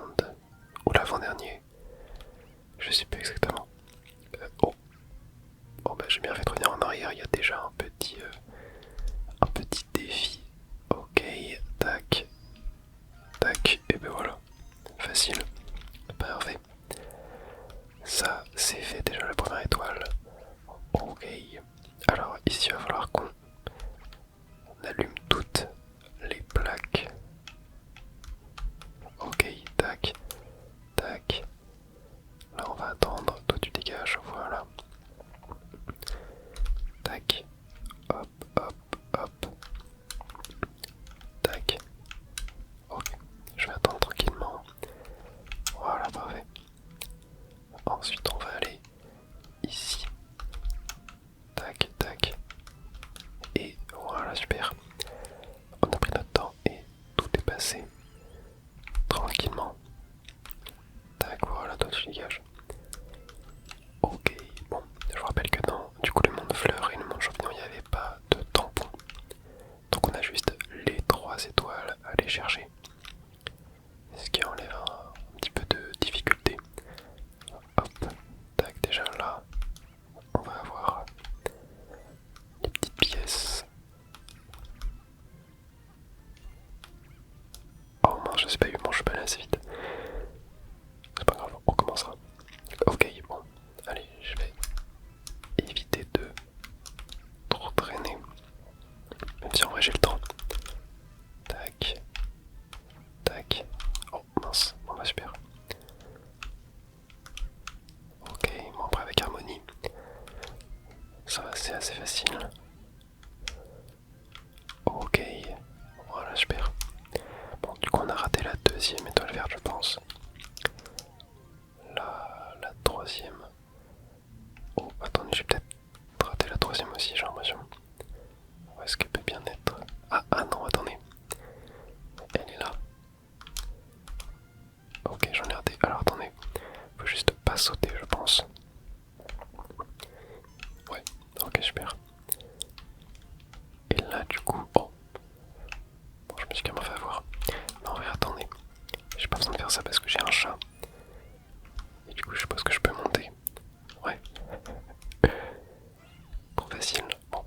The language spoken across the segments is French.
monde. Ou l'avant-dernier. Je sais plus exactement. Oh. Oh bah j'ai bien fait de revenir en arrière, il y a déjà un petit défi. Ok, tac, tac, et ben voilà. Facile. Parfait. Ça, c'est fait déjà la première étoile. Ok. Alors ici, il va falloir qu'on allume toutes les plaques. Ok, tac, tac. Là, on va attendre. Toi, tu dégages. Voilà. Tac. Hop, hop, hop. Tac. Ok. Je vais attendre tranquillement. Voilà, parfait. Ensuite, on va aller ici. Tac, tac. Et voilà, super. On a pris notre temps et tout est passé tranquillement. Tac, voilà, toi tu dégages. Ok, bon, je vous rappelle que dans du coup le monde fleur et le monde champignon, il n'y avait pas de tampon. Donc on a juste les 3 étoiles à aller chercher. Ce qui enlève un petit peu de difficulté. Hop, tac, déjà là, on va avoir les petites pièces. Oh mince, je sais pas eu, bon, je suis pas allé assez vite. C'est pas grave, on commencera. Ok, bon, allez, je vais éviter de trop traîner. Même si en vrai j'ai le temps. Tac, tac. Oh mince, bon bah super. Ok, bon après avec harmonie, ça va, c'est assez facile. Ok, voilà super. Bon du coup on a raté la deuxième étoile verte je pense. La troisième. Oh attendez, j'ai peut-être raté la troisième aussi j'ai l'impression. Où est-ce qu'elle peut bien être? Ah non attendez. Elle est là. Ok j'en ai raté. Alors attendez. Faut juste pas sauter je pense. Ouais, ok super. Et là du coup. Oh bon, je me suis quand même fait avoir. Mais en vrai attendez. J'ai pas besoin de faire ça parce que j'ai un chat. Et du coup je suppose que je peux monter. Ouais. Trop facile. Bon.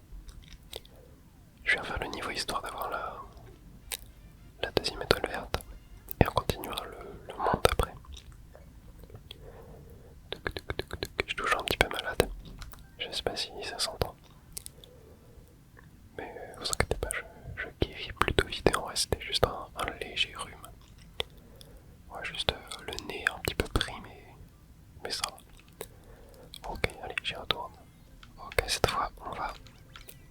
Je vais refaire le niveau histoire d'avoir la deuxième étoile verte. Et on continuera le monde après. Je suis toujours un petit peu malade. Je sais pas si ça s'entend. Mais vous inquiétez pas, je guéris plutôt vite et en vrai c'était juste un léger rhume. Ouais, juste le nez un petit peu pris mais ça va. Ok, allez, j'y retourne. Ok, cette fois on va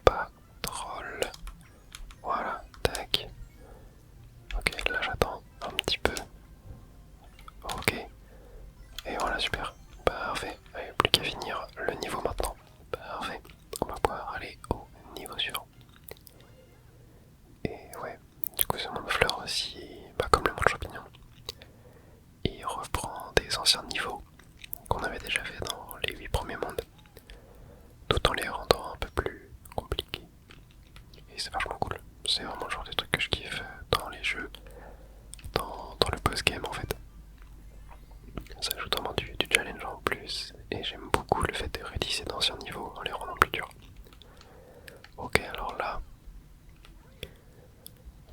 pas troll. Voilà, tac. Ok, là j'attends un petit peu. Ok, et voilà, super. Parfait, allez, plus qu'à finir le niveau maintenant. Parfait, on va pouvoir aller au niveau suivant. Et ouais, du coup ce monde fleur aussi, bah, comme le monde champignon, il reprend des anciens niveaux qu'on avait déjà fait dans les 8 premiers mondes, tout en les rendant un peu plus compliqués. Et c'est vachement cool, c'est vraiment le genre de truc que je kiffe dans les jeux, dans le post-game en fait. Ça ajoute vraiment du challenge en plus, et j'aime beaucoup le fait de rédiger d'anciens niveaux en les rendant plus durs. Ok, alors là,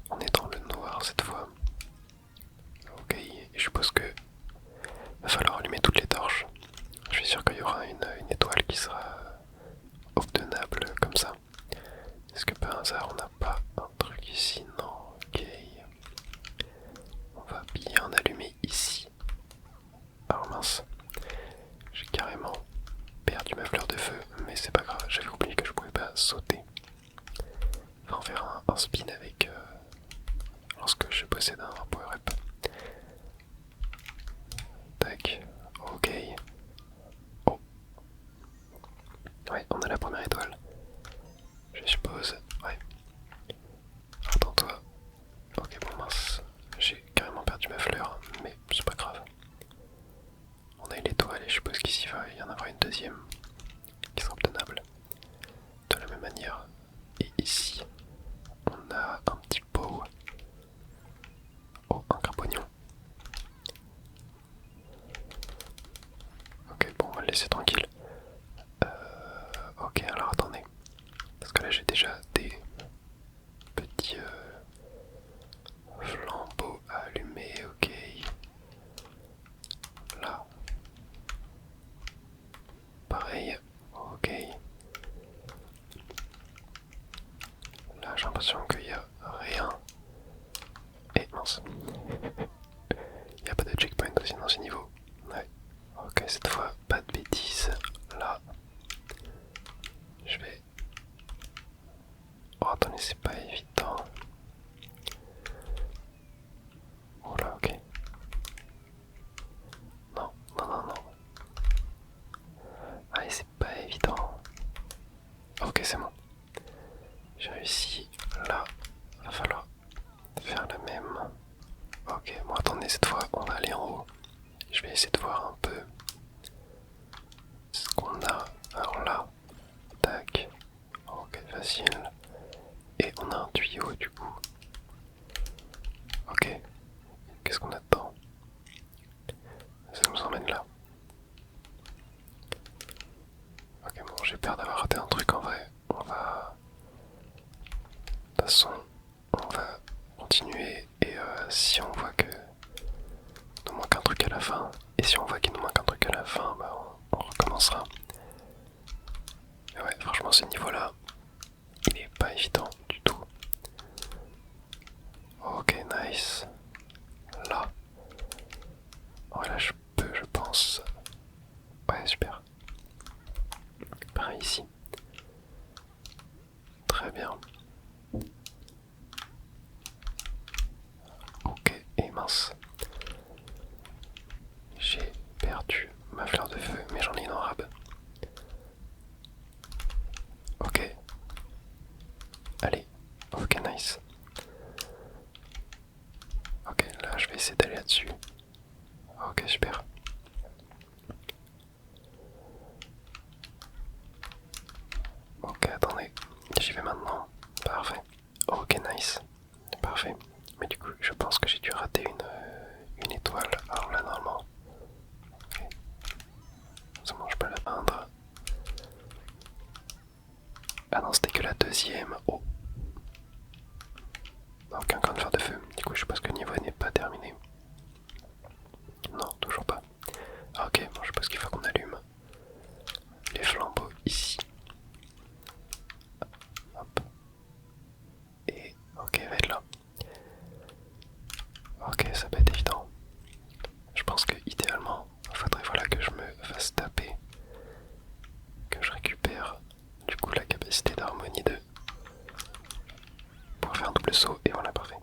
on est dans le noir cette fois. Ok, et je suppose que va falloir allumer toutes les torches. Je suis sûr qu'il y aura une étoile qui sera obtenable comme ça. Est-ce que par hasard on n'a pas un truc ici? Non, ok. On va bien allumer ici. Alors mince, j'ai carrément perdu ma fleur de feu, mais c'est pas grave, j'avais oublié que je pouvais pas sauter. On va en faire un spin avec lorsque je possède un power-up. c'est tranquille. Ok, alors attendez. Parce que là j'ai déjà des petits flambeaux allumés, ok. Là. Pareil, ok. Là j'ai l'impression qu'il n'y a rien. Et mince. Il n'y a pas de checkpoint aussi dans ce niveau. Ouais. Ok, cette fois, pas de bêtises. Là. Je vais... Oh attendez, c'est pas évident. Oh là, ok. Non, non, non, non. Ah, c'est pas évident. Ok, c'est bon. J'ai réussi. Là, va falloir faire la même. Ok, bon attendez, cette fois, on va aller en haut. Je vais essayer de voir un peu ce qu'on a. Alors là, tac. Ok, facile. Et on a un tuyau du coup. Ok. Qu'est-ce qu'on a dedans? Ça nous emmène là. Ok, bon, j'ai peur d'avoir raté un truc en vrai. On va... De toute façon, on va continuer et si on voit que nous manque un truc à la fin, et si on voit qu'il nous manque un truc à la fin, bah on recommencera. Mais ouais, franchement, ce niveau-là, il est pas évident du tout. Ok, nice. Là. Ouais, là, je peux, je pense. Ouais, super. Pareil ici. Très bien. Ok, et mince. J'ai perdu ma fleur de feu, mais j'en ai une en rab. Ok. Allez. Ok, nice. Ok, là, je vais essayer d'aller là-dessus. Ok, super. Ok, attendez. J'y vais maintenant. Parfait. Ok, nice. Parfait. Mais du coup, je pense que j'ai dû rater une étoile. Alors là, normalement. Ok. Ça mange pas la peindre. Ah non, c'était que la deuxième. Oh. Aucun camp de fer de feu. Du coup, je suppose que le niveau n'est pas terminé. Non, toujours pas. Ah, ok, bon, je suppose qu'il faut qu'on allume les flambeaux ici. Hop. Et ok, va être là. Ok, ça peut être évident. Je pense que idéalement, il faudrait voilà, que je me fasse taper. Que je récupère du coup la capacité d'harmonie 2 pour faire un double saut et voilà, parfait.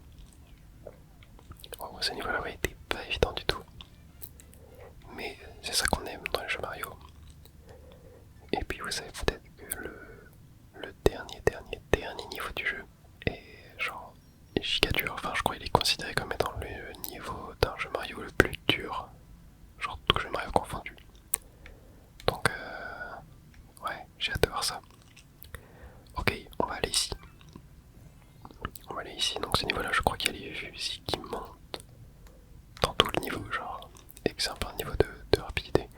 Oh, ce niveau là ouais, était pas évident du tout. Mais c'est ça qu'on aime dans les jeux Mario. Et puis vous savez peut-être que le dernier niveau du jeu est genre giga dur. Enfin je crois qu'il est considéré comme étant le niveau d'un jeu Mario le plus dur. Genre tout jeu Mario confondu. Donc ouais, j'ai hâte de voir ça. Ok, on va aller ici. On va aller ici, donc ce niveau là je crois qu'il y a les fusils qui montent dans tout le niveau genre. Et que c'est un peu un niveau de rapidité.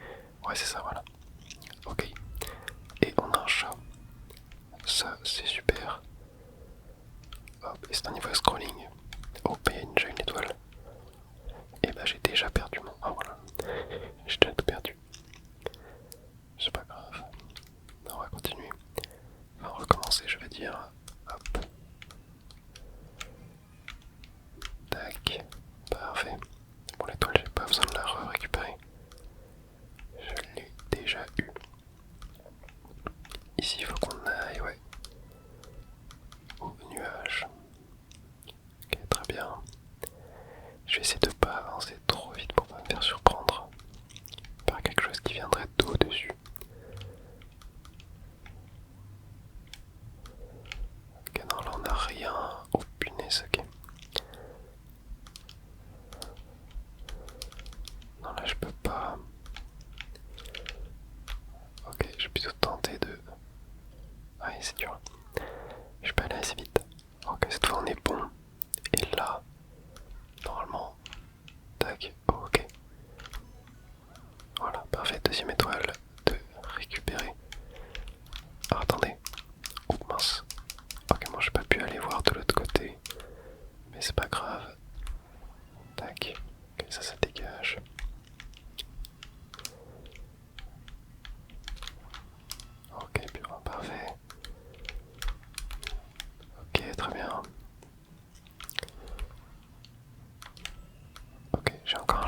Ouais c'est ça voilà. Ok. Et on a un chat. Ça c'est super. Hop, et c'est un niveau scrolling. Oh, il y a déjà une étoile. Et bah j'ai déjà perdu mon... Ah voilà. J'ai déjà tout perdu. C'est pas grave. On va continuer. On va recommencer je vais dire. Hop. Tac. Parfait. Bon l'étoile j'ai pas besoin de la récupérer. Je l'ai déjà eu. Ici il faut qu'on aille, ouais. Au nuage. Ok, très bien. Je vais essayer de pas avancer trop vite pour pas me faire surprendre.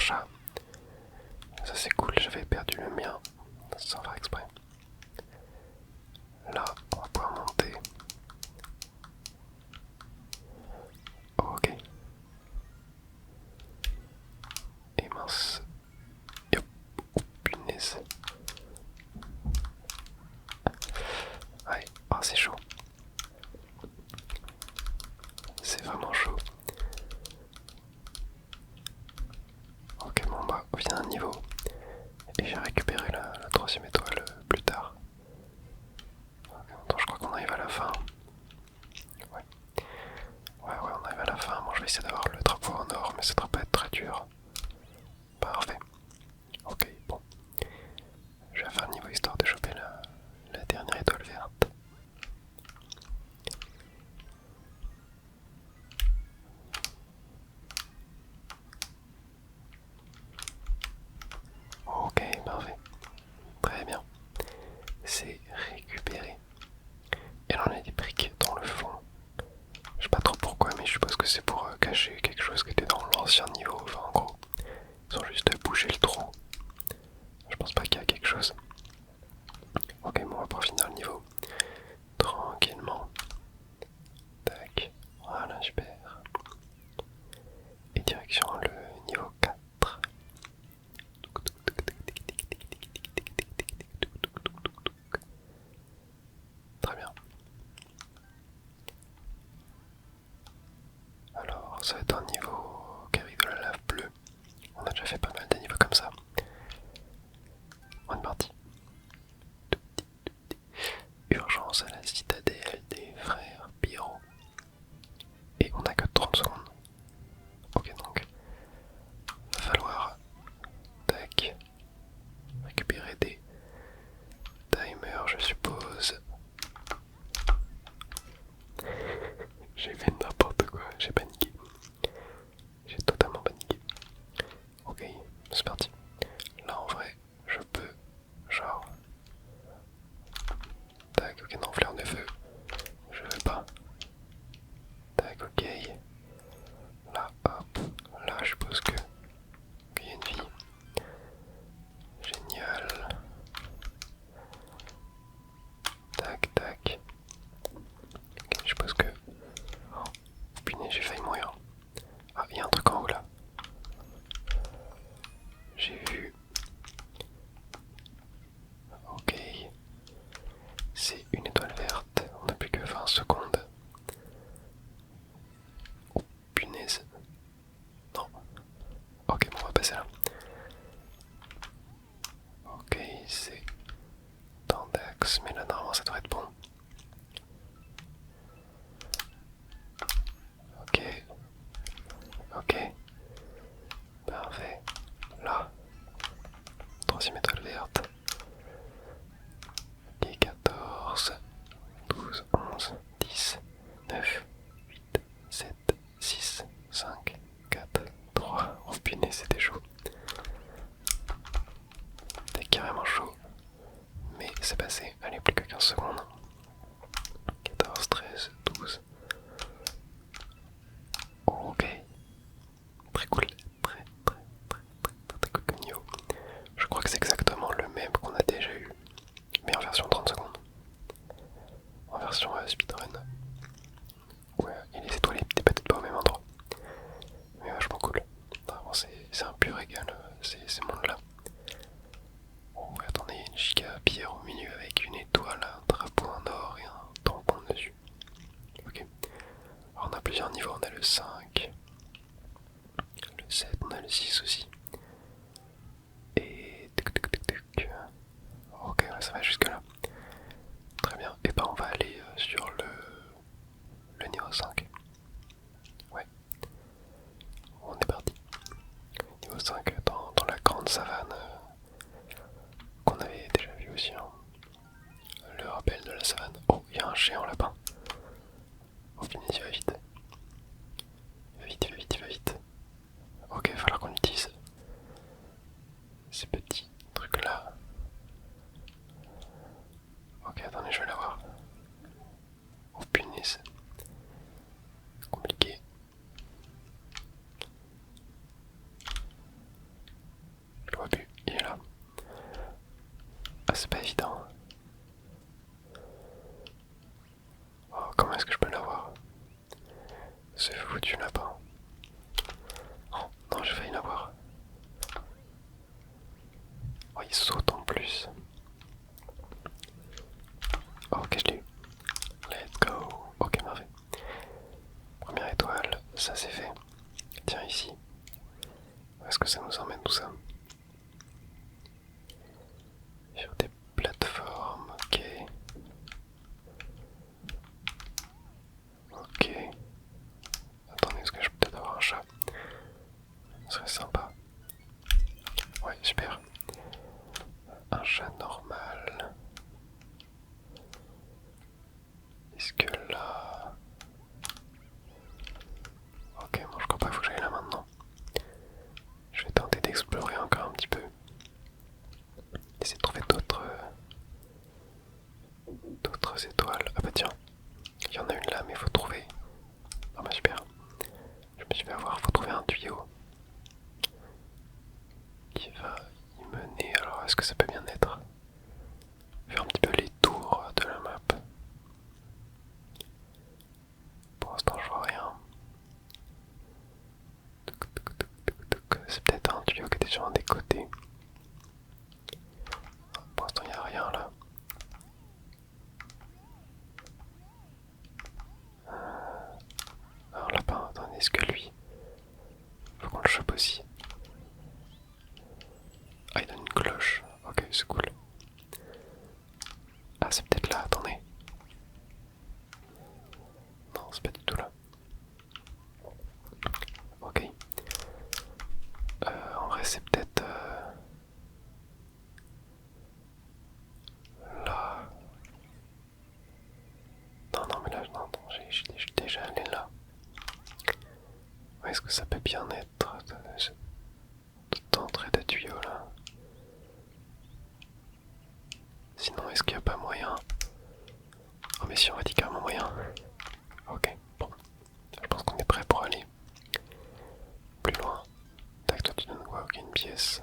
chat. Ça c'est cool, j'avais perdu le mien sans faire exprès. Là, on va pouvoir monter. Ok. Et mince. Yop. Oh, punaise. Ouais, oh, c'est chaud. C'est vraiment chaud. Ok, bon bah, on vient d'un niveau. Et j'ai récupéré la troisième étoile plus tard. Ok, attends, je crois qu'on arrive à la fin. Ouais. Ouais, on arrive à la fin. Bon, je vais essayer d'avoir le drapeau en or, mais ça ne va pas être très dur. Parfait. Ok, bon. Je vais faire un niveau histoire de choper la dernière étoile verte. Ok, parfait. Très bien. C'est récupéré. Et là on a des briques dans le fond. Je sais pas trop pourquoi, mais je suppose que c'est pour cacher quelque chose qui était dans l'ancien niveau. Enfin, en gros, ils ont juste bougé le trou. Je pense pas qu'il y a quelque chose. Ok, bon, on va pouvoir finir le niveau tranquillement. Tac, voilà, super. Et direction le niveau 4. Très bien. Alors, ça va être un niveau qui arrive de la lave bleue. On a déjà fait pas mal de niveaux comme ça. On est parti. Urgence à la citadelle des frères Pyro. Et on a que 30 secondes. Ok, donc va falloir tac, récupérer des timers, je suppose. J'ai fait n'importe quoi, j'ai paniqué. J'ai totalement paniqué. Ok, c'est parti. Là en vrai, je peux genre tac, ok, non, fleur de feu. Je veux pas. Tac, ok. Là, hop. Là, je suppose que qu'il y a une vie. Génial. Tac, tac. Ok, je suppose que... Oh, punaise, j'ai failli mourir. Ah, il y a un truc en haut là. J'ai vu. Ok. C'est une étoile verte. On n'a plus que 20 secondes. Oh, punaise. Non. Ok, bon, on va passer là. Ok, c'est dans d'axe, mais là, normalement, ça devrait être bon. Ok. Ok. Parfait. Là. Troisième étoile verte. Ok, 14, 12, 11, 10, 9, 8, 7, 6, 5, 4, 3. Oh punaise, c'était chaud. C'était carrément chaud. Mais c'est passé. Allez, plus que 15 secondes. 14, 13, 12. Ok. Très cool. Très cool comme niveau. Je crois que c'est exactement le même qu'on a déjà eu. Mais en version 30 secondes. En version speedrun. Ouais, et les étoiles étaient peut-être pas au même endroit. Mais vachement cool. Vraiment, c'est un pur régal, ces mondes-là. Oh, ouais, attendez, il y a une giga pierre au milieu avec une étoile, un drapeau en or et un tampon dessus. Ok. Alors, on a plusieurs niveaux, on a le 5, le 7, on a le 6 aussi. Et... Ok, ouais, ça va jusque là. Très bien. Et ben on va aller sur le niveau 5. Ouais. On est parti. Niveau 5 dans la grande savane qu'on avait déjà vu aussi. Hein. Le rappel de la savane. Oh, il y a un géant lapin. Oh punaise, il va vite. Il va vite, il va vite, il va vite. Ok, il va falloir qu'on utilise ces petits trucs là. Ok, attendez, je vais l'avoir. Oh punaise. Compliqué. est-ce que ça nous emmène tout ça? Sur des plateformes, ok. Ok. Attendez, est-ce que je peux peut-être avoir un chat? Ce serait sympa. Ouais, super. Un chat normal. Est-ce que là... Ok, bon, je crois pas qu'il faut que j'aille là maintenant. Je vais tenter d'explorer encore un petit peu. Essayer de trouver d'autres étoiles. Ah bah tiens, il y en a une là, mais il faut trouver. Ah bah super. Je me suis fait avoir, faut trouver un tuyau qui va y mener. Alors est-ce que ça peut bien être? Faire un petit peu les tours de la map. Pour l'instant je vois rien. C'est peut-être un tuyau qui était sur un des côtés. Pour l'instant il n'y a rien là. Un lapin, attendez, est-ce que lui... Faut qu'on le chope aussi. Ah, il donne une cloche. Ok, c'est cool. Ah, c'est peut-être là, attendez. Non, c'est pas du tout là. Ok. En vrai, c'est peut-être... là. Non, non, mais là, non, j'ai déjà allé là. Est-ce que ça peut bien être cette entrée de tuyau là? Sinon, est-ce qu'il n'y a pas moyen? Oh, mais si, on va dire carrément moyen. Ok, bon. Je pense qu'on est prêt pour aller plus loin. Tac, toi, tu donnes quoi? Ok, une pièce.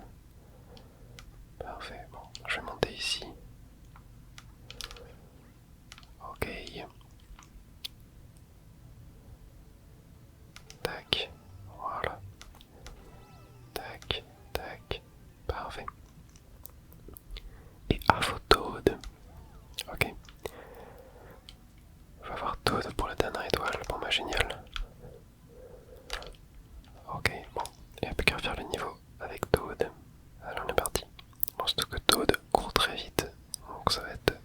Parfait, bon, je vais monter ici. Ok. Tac, voilà. Tac, tac, parfait. Et à photo de... Ok. On va avoir Toad pour la dernière étoile. Bon bah génial. Ok, bon. Il n'y a plus qu'à faire le niveau avec Toad. Alors on est parti. Bon, surtout que Toad court très vite. Donc ça va être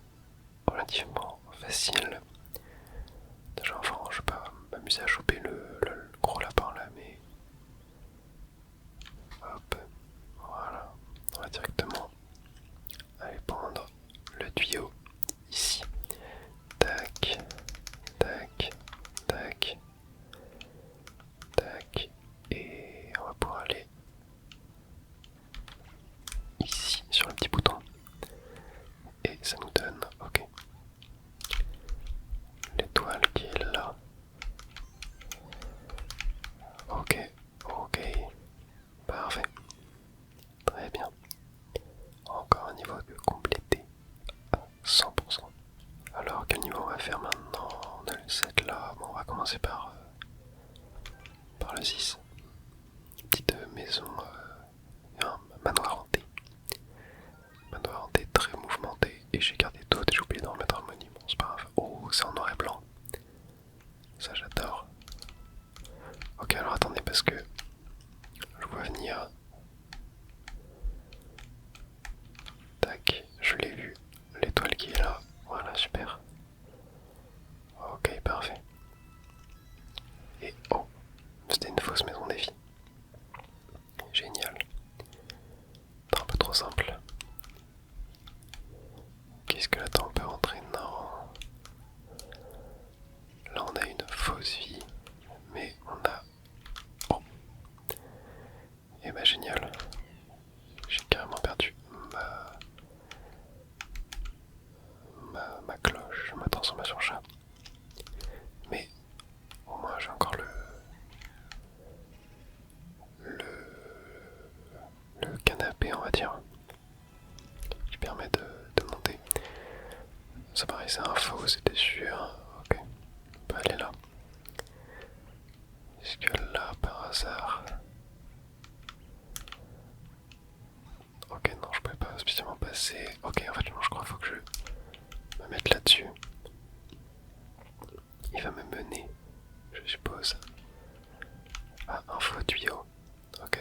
relativement facile. Déjà enfin je vais pas m'amuser à choper le gros lapin là, mais... Hop. Voilà. On va directement aller prendre le tuyau ici. Tac, tac, tac, tac, et on va pouvoir aller ici sur le petit bouton. Et ça nous donne, ok, l'étoile qui est là. Ok, ok, parfait, très bien. Encore un niveau de compléter à 100%. Alors quel niveau on va faire maintenant? On a le 7 là, bon on va commencer par le 6. Une petite maison, un manoir hanté. Manoir hanté très mouvementé. Et j'ai gardé tout et j'ai oublié d'en remettre un monument, c'est pas grave. Oh, c'est en noir et blanc. Ça j'adore. Ok, alors attendez parce que je vois venir. Tac, je l'ai vu. L'étoile qui est là. Voilà, super. Ok, parfait. Et oh, c'était une fausse maison défi. Génial. Un peu trop simple. Qu'est-ce que là-dedans on peut rentrer? Non. Là on a une fausse vie. Mais on a... Oh. Et bah génial. J'ai carrément perdu ma cloche, ma transformation chat. Mais au moins j'ai encore le canapé, on va dire, qui permet de monter. Ça paraissait un faux, c'était sûr. Ok, on peut aller là. Est-ce que là, par hasard... Ok, non, je pouvais pas spécialement passer. Ok, en fait, non, je crois qu'il faut que je me mette là-dessus. Il va me mener, je suppose, à un faux tuyau. Ok.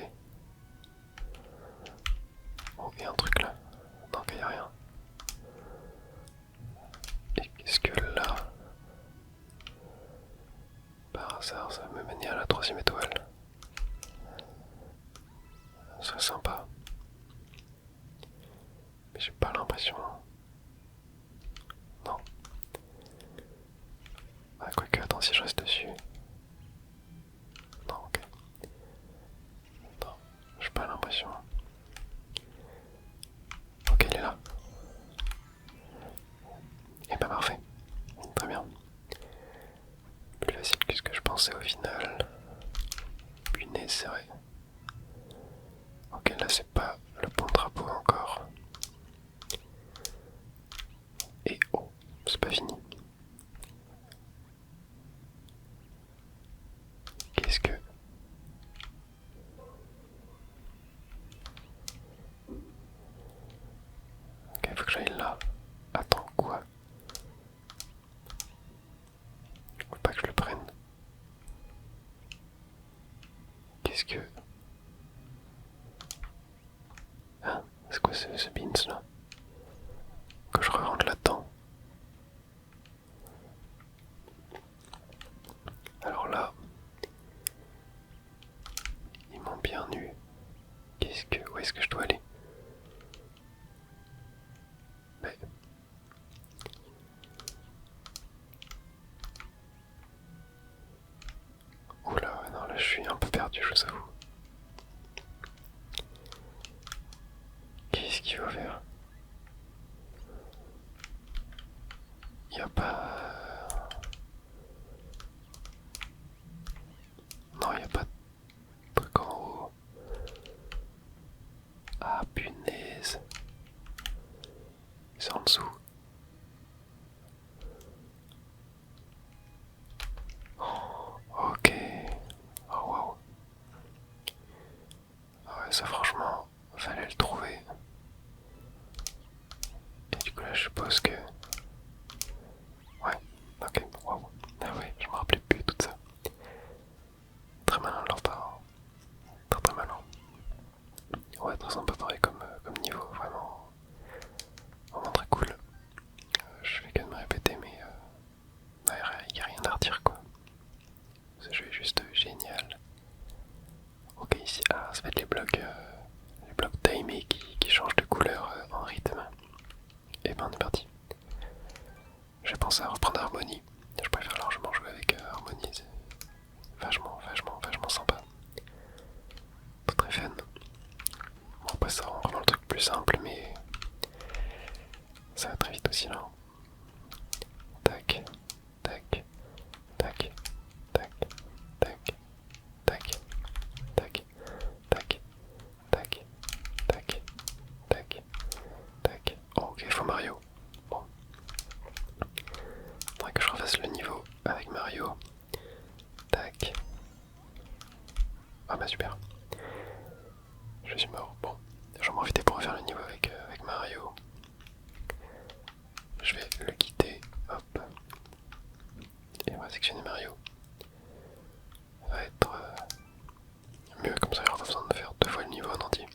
troisième étoile. Ce serait sympa. Mais j'ai pas l'impression. Non. Ah, quoique, attends, si je reste dessus. Non, ok. Non, j'ai pas l'impression. Ok, il est là. Et bah parfait. Très bien. Plus facile que ce que je pensais au final. Punaise, c'est vrai. Ok, là c'est pas le bon drapeau encore. Et oh, c'est pas fini. Qu'est-ce que... Ok, faut que j'aille là. Attends, quoi? Faut pas que je le prenne. Qu'est-ce que... Hein? C'est quoi ce beans là? Que je rentre là-dedans. Alors là... Ils m'ont bien eu. Qu'est-ce que... Où est-ce que je dois aller? Mais... Oula, non là je suis un peu perdu, je vous avoue. Qu'est-ce qu'il faut faire? Y a pas... Non, y a pas de truc en haut. Ah punaise. C'est en dessous. Ok. Oh waouh. Ah ouais, ça franchement, fallait le trouver. Et du coup là je suppose que... Ouais, ok, waouh. Ah ouais, je me rappelais plus tout ça. Très malin de leur part. Très très malin. Ouais, très sympa pareil comme niveau, vraiment. Vraiment très cool. Je fais que de me répéter mais... y a rien à redire quoi. Ce jeu est juste génial. Ok, ici, ah, ça va être les blocs timés qui changent de couleur en rythme. Et ben, on est parti. J'ai pensé à reprendre Harmony. Je préfère largement jouer avec Harmony, c'est vachement sympa. Très fun. Bon, après ça, on reprend le truc plus simple, mais ça va très vite aussi là. Tac, tac, tac, tac, tac, tac, tac, tac, tac, tac, tac, tac. Oh, ok, faut Mario. Bon. Faudrait que je refasse le niveau avec Mario. Tac. Ah bah super. Je suis mort. Bon, j'en profite pour refaire le niveau avec Mario. Je vais le quitter. Hop. Et on va sectionner Mario. Ça va être mieux, comme ça il n'y aura pas besoin de faire 2 fois le niveau en entier.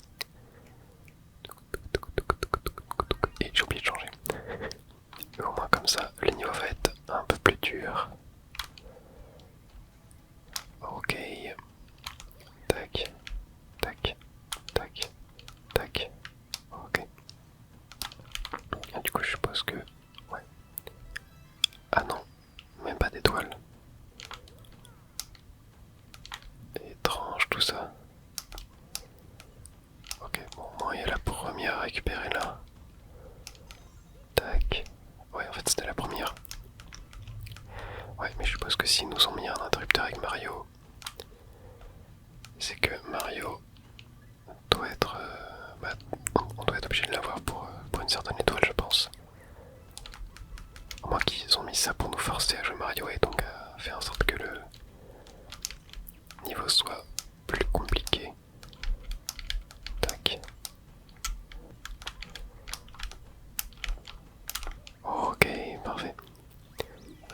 Et j'ai oublié de changer. Et au moins comme ça, le niveau va être un peu plus dur. Ok. Tac. Tac. Tac. Tac. Ok. Et du coup je suppose que... Ouais. Ah non. Même pas d'étoile. Étrange tout ça. Ok, bon, au moins il y a la première à récupérer là. Tac. Ouais, en fait c'était la première. Ouais, mais je suppose que s'ils nous ont mis un interrupteur avec Mario, c'est que Mario doit être... on doit être obligé de l'avoir pour une certaine étoile, je pense. À moins qu'ils ont mis ça pour nous forcer à jouer Mario et donc à faire en sorte que le niveau soit plus compliqué. Tac. Ok, parfait.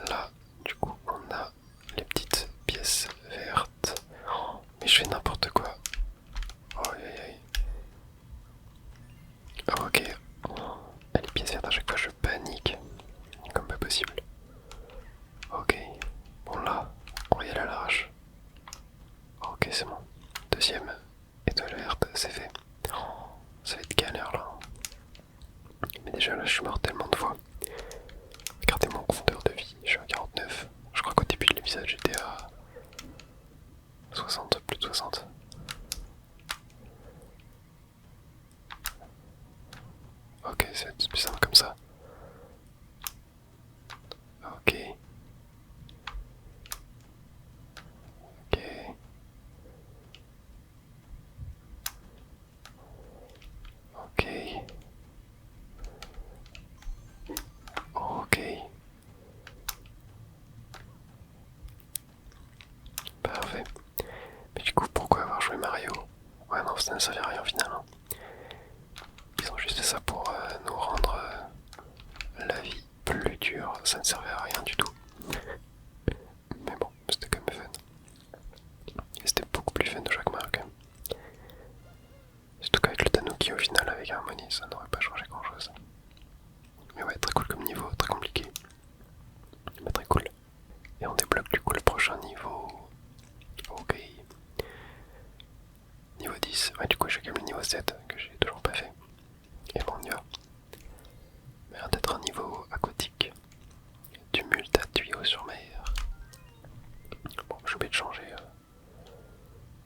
Là, du coup, on a les petites pièces vertes. Oh, mais je fais n'importe quoi. Oh, aïe aïe aïe. Ok. Les pièces vertes, à chaque fois, je panique. Comme pas possible. Ok. Bon, là, n'a servi à rien au final. Hein. Ils ont juste fait ça pour nous rendre la vie plus dure, ça ne servait à rien du tout. Mais bon, c'était quand même fun. Et c'était beaucoup plus fun de chaque Mario quand même. Surtout qu'avec le Tanuki au final avec Harmony, ça n'aurait pas changé grand chose. Mais ouais, très cool comme niveau, très compliqué. Mais très cool. Et on débloque du coup le prochain niveau. Ok. Niveau 10. Ouais, du coup j'ai quand même le niveau 7 que j'ai toujours pas fait. Et bon, on y va. Mais d'être un niveau aquatique. Tumulte à tuyau sur mer. Bon, j'ai oublié de changer.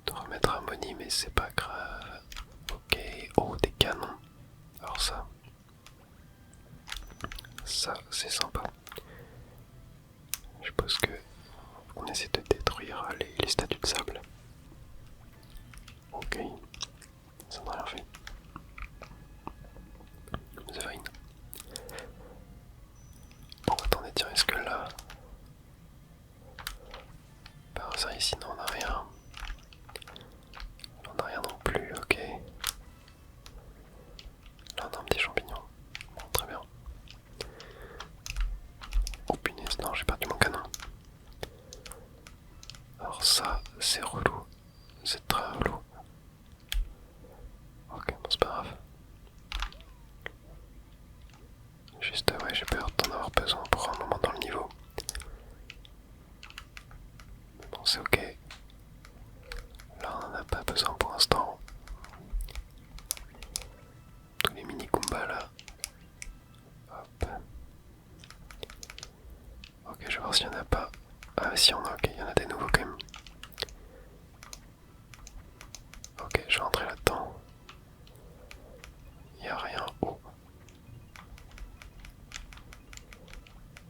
De remettre Harmony, mais c'est pas grave. Ok. Oh, des canons. Alors ça c'est sympa. Je suppose que on essaie de détruire les statues de sable. Ok, ça n'a rien fait. The Vine. Bon, attendez, tiens, est-ce que là... Par ça ici, non, on n'a rien. On n'a rien non plus, ok. Là, on a un petit champignon. Bon, très bien. Oh punaise, non, j'ai perdu mon canon. Alors ça, c'est relou. C'est très relou. Ok, bon, c'est pas grave. Juste, ouais, j'ai peur d'en avoir besoin pour un moment dans le niveau. Mais bon, c'est ok. Là, on n'en a pas besoin pour l'instant. Tous les mini combats là. Hop. Ok, je vais voir s'il y en a pas. Ah, si, on a, ok, il y en a des nouveaux quand même. Ok, je vais rentrer là-dedans. Il n'y a rien. Oh.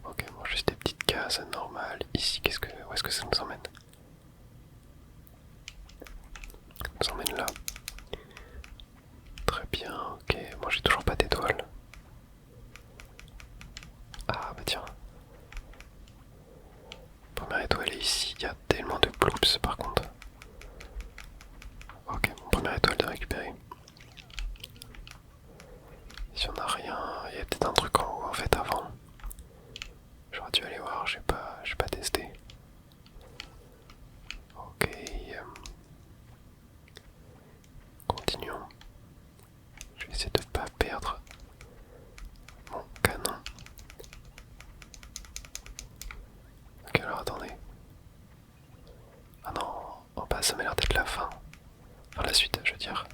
Ok, bon, juste des petites cases normales. Ici, où est-ce que ça nous emmène? Ça nous emmène là. Très bien, ok. Moi, j'ai toujours pas d'étoile. Ah, bah tiens. Première étoile est ici. Il y a tellement de bloops par contre. Ok, mon première étoile de récupérer. Si on n'a rien, il y a peut-être un truc en haut en fait avant. J'aurais dû aller voir, j'ai pas testé. Ok. Continuons. Je vais essayer de ne pas perdre mon canon. Ok, alors attendez. Ah non, oh bah ça m'a l'air d'être la fin. Enfin la suite, je veux dire.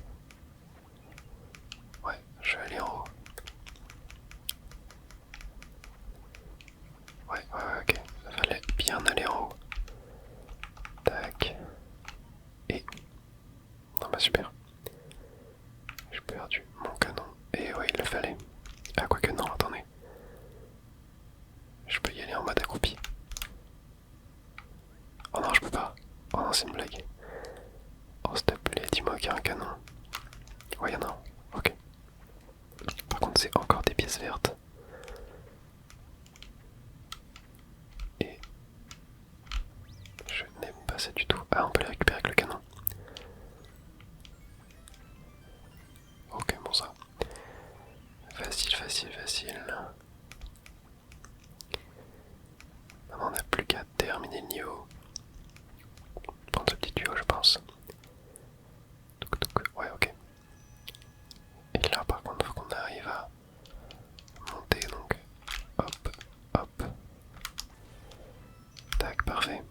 Ouais, je vais aller en haut. Ouais, ok. Il fallait bien aller en haut. Tac. Et... Non bah super. J'ai perdu mon canon. Et ouais, il le fallait. Ah, quoique non, attendez. Je peux y aller en mode accroupi. Oh non, je peux pas. Oh non, c'est une blague. Oh, s'il te plaît, dis-moi qu'il y a un canon. Ouais, y'en a un. Ok. Par contre, c'est encore des pièces vertes. Et... je n'aime pas ça du tout. Ah, on peut les récupérer avec le canon. Ok, bon ça. Facile, facile, facile. Maintenant, on n'a plus qu'à terminer le niveau. Prendre ce petit tuyau, je pense. Touc, touc. Ouais, ok. Et là, par contre, il faut qu'on arrive à monter, donc. Hop, hop. Tac, parfait.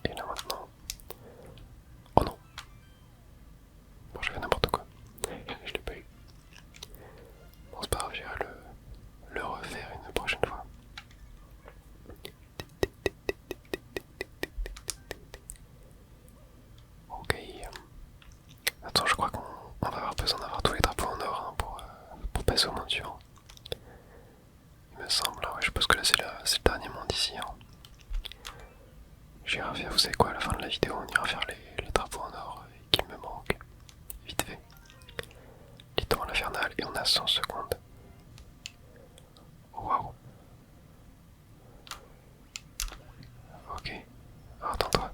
Et là maintenant. Oh non. Bon, je fais n'importe quoi. Je l'ai pas eu. Bon, c'est pas grave, j'irai le refaire une prochaine fois. Ok. Attends, je crois qu'on va avoir besoin d'avoir tous les drapeaux en or hein, pour passer au monde suivant. Il me semble, ouais, je suppose que là c'est le dernier monde ici. Hein. J'irai faire, vous savez quoi, à la fin de la vidéo, on ira faire les drapeaux en or qui me manquent. Vite fait. Littoral infernal et on a 100 secondes. Waouh. Ok. Alors, attends-toi.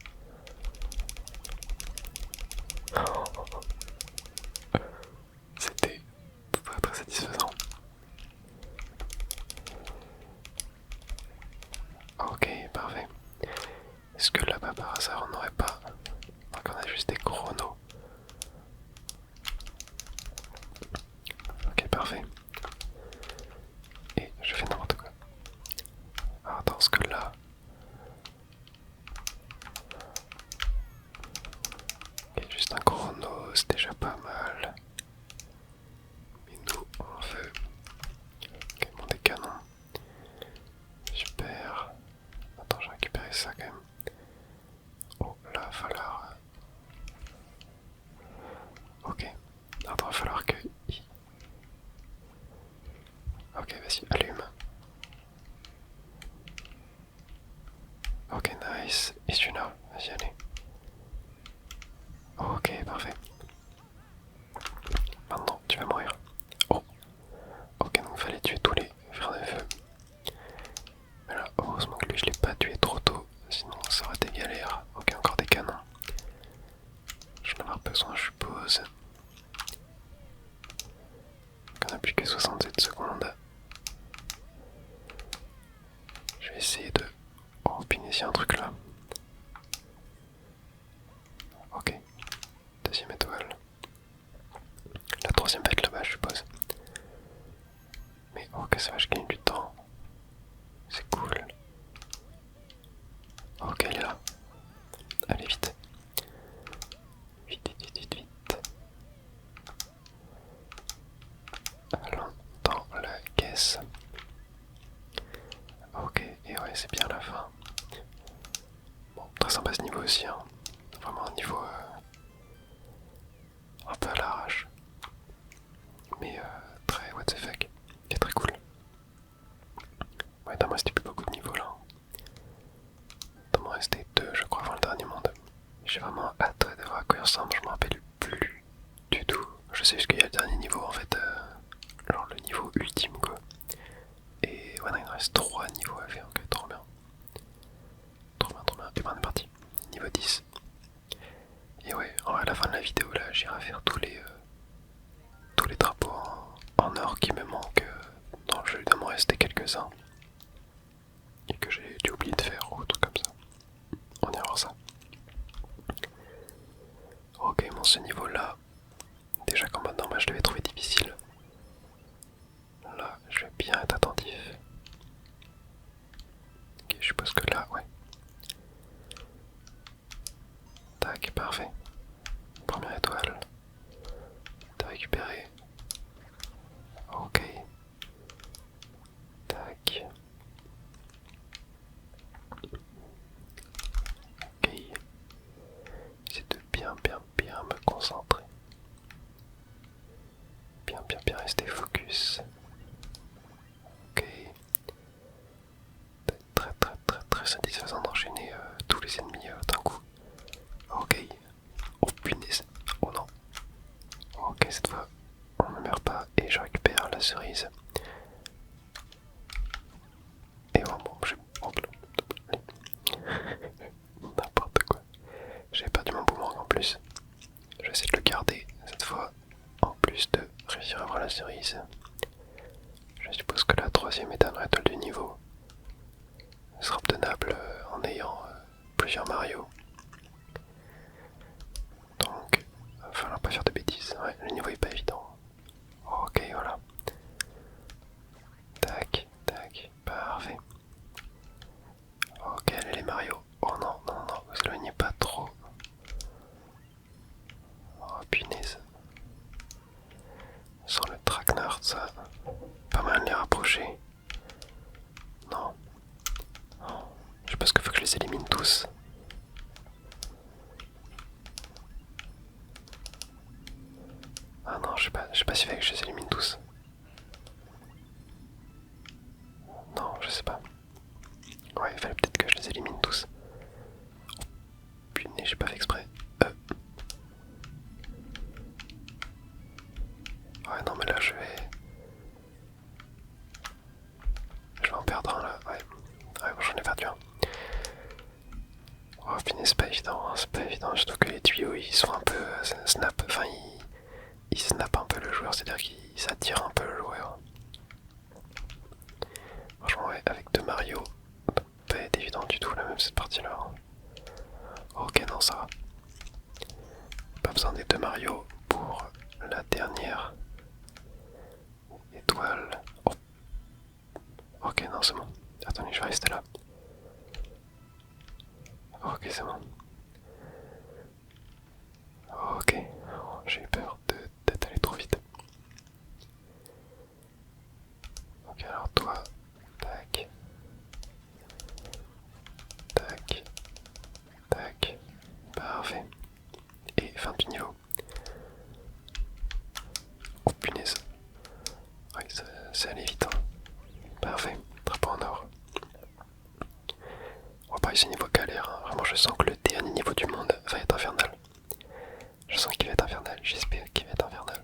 vais mourir. Oh, ok, donc fallait tuer tous les frères de feu. Mais là, heureusement que lui je l'ai pas tué trop tôt, sinon ça aurait été galère. Ok, encore des canons. Je vais en avoir besoin, je suppose. On n'a plus que 67 secondes. Je vais essayer de... Oh, punaise, il y a un truc là. Ok. Deuxième étoile. La troisième va être là-bas, je suppose. Mais ok, ça va, je gagne du temps. C'est cool. Ok, elle est là. Allez, vite. Vite, vite, vite, vite, vite. Allons dans la caisse. Ok, et ouais, c'est bien la fin. Bon, très sympa ce niveau aussi, hein. Vraiment un niveau un peu à l'arrache. Mais très what the fuck. Et très cool. Ouais, il m'en restait plus beaucoup de niveaux là. Il m'en restait 2, je crois, avant le dernier monde. J'ai vraiment hâte de voir à quoi il ressemble, je m'en rappelle plus du tout. Je sais juste qu'il y a le dernier niveau en fait, genre le niveau ultime quoi. Et voilà, il me reste 3 niveaux à faire, ok, trop bien. Trop bien, trop bien. Et ben on est parti. Niveau 10. Et ouais, à la fin de la vidéo là, j'irai faire tous les drapeaux en or qui me manquent dans le jeu. Il doit m'en rester quelques-uns. Et que j'ai dû oublier de faire ou truc comme ça. On ira voir ça. Ok, bon ce niveau là, déjà qu'en mode normal je devais trouver difficile. Là, je vais bien être attentif. Ok, je suppose que là, ouais. Tac, parfait. Première étoile. T'as récupéré. Ok. Tac. Ok. J'essaie de bien me concentrer. Bien rester focus. Ok. Très satisfaisant d'enchaîner tous les ennemis d'un coup. Ok. Oh punaise. Oh non. Ok, cette fois, on ne meurt pas et je récupère la cerise. Et bon, j'ai... N'importe quoi. J'ai perdu mon boomerang en plus. Je vais essayer de le garder cette fois. En plus de réussir à avoir la cerise. Je suppose que la troisième étoile du niveau sera obtenable en ayant plusieurs Mario. Donc, il va falloir pas faire de bêtises. Ouais, le niveau est pas évident. Ok, voilà. Tac, tac, parfait. Ok, allez les Mario. Oh non, vous éloignez pas trop. Oh punaise. Sans le traquenard, ça. Pas mal de les rapprocher. Non. Je pense qu'il faut que je les élimine tous. Ah non, je sais pas s'il fallait que je les élimine tous. Non, je sais pas. Ouais, il fallait peut-être que je les élimine tous. Punaise, j'ai pas fait exprès. Ouais, non, mais là, je vais en perdre un là. Ouais, bon, j'en ai perdu un. Oh, punaise, c'est pas évident, hein, c'est pas évident. Surtout que les tuyaux ils sont un peu snap. Enfin, ils snappent un peu le joueur, c'est-à-dire qu'ils attirent un peu le joueur. Franchement, ouais, avec deux Mario, ça va pas être évident du tout, là, même cette partie-là. Ok, non, ça va. Pas besoin des deux Mario pour la dernière étoile. Oh. Ok, non, c'est bon. Attendez, je vais rester là. Ok, c'est bon. Ok, j'ai eu peur d'être allé trop vite. Ok, alors toi, tac, tac, tac, parfait. Et fin du niveau. Oh punaise. Ouais, c'est allé vite. Hein. Parfait, drapeau en or. On va pas essayer niveau galère. Hein. Vraiment, je sens que le dernier niveau du monde va être infernal. Je sens qu'il va être infernal, j'espère qu'il va être infernal.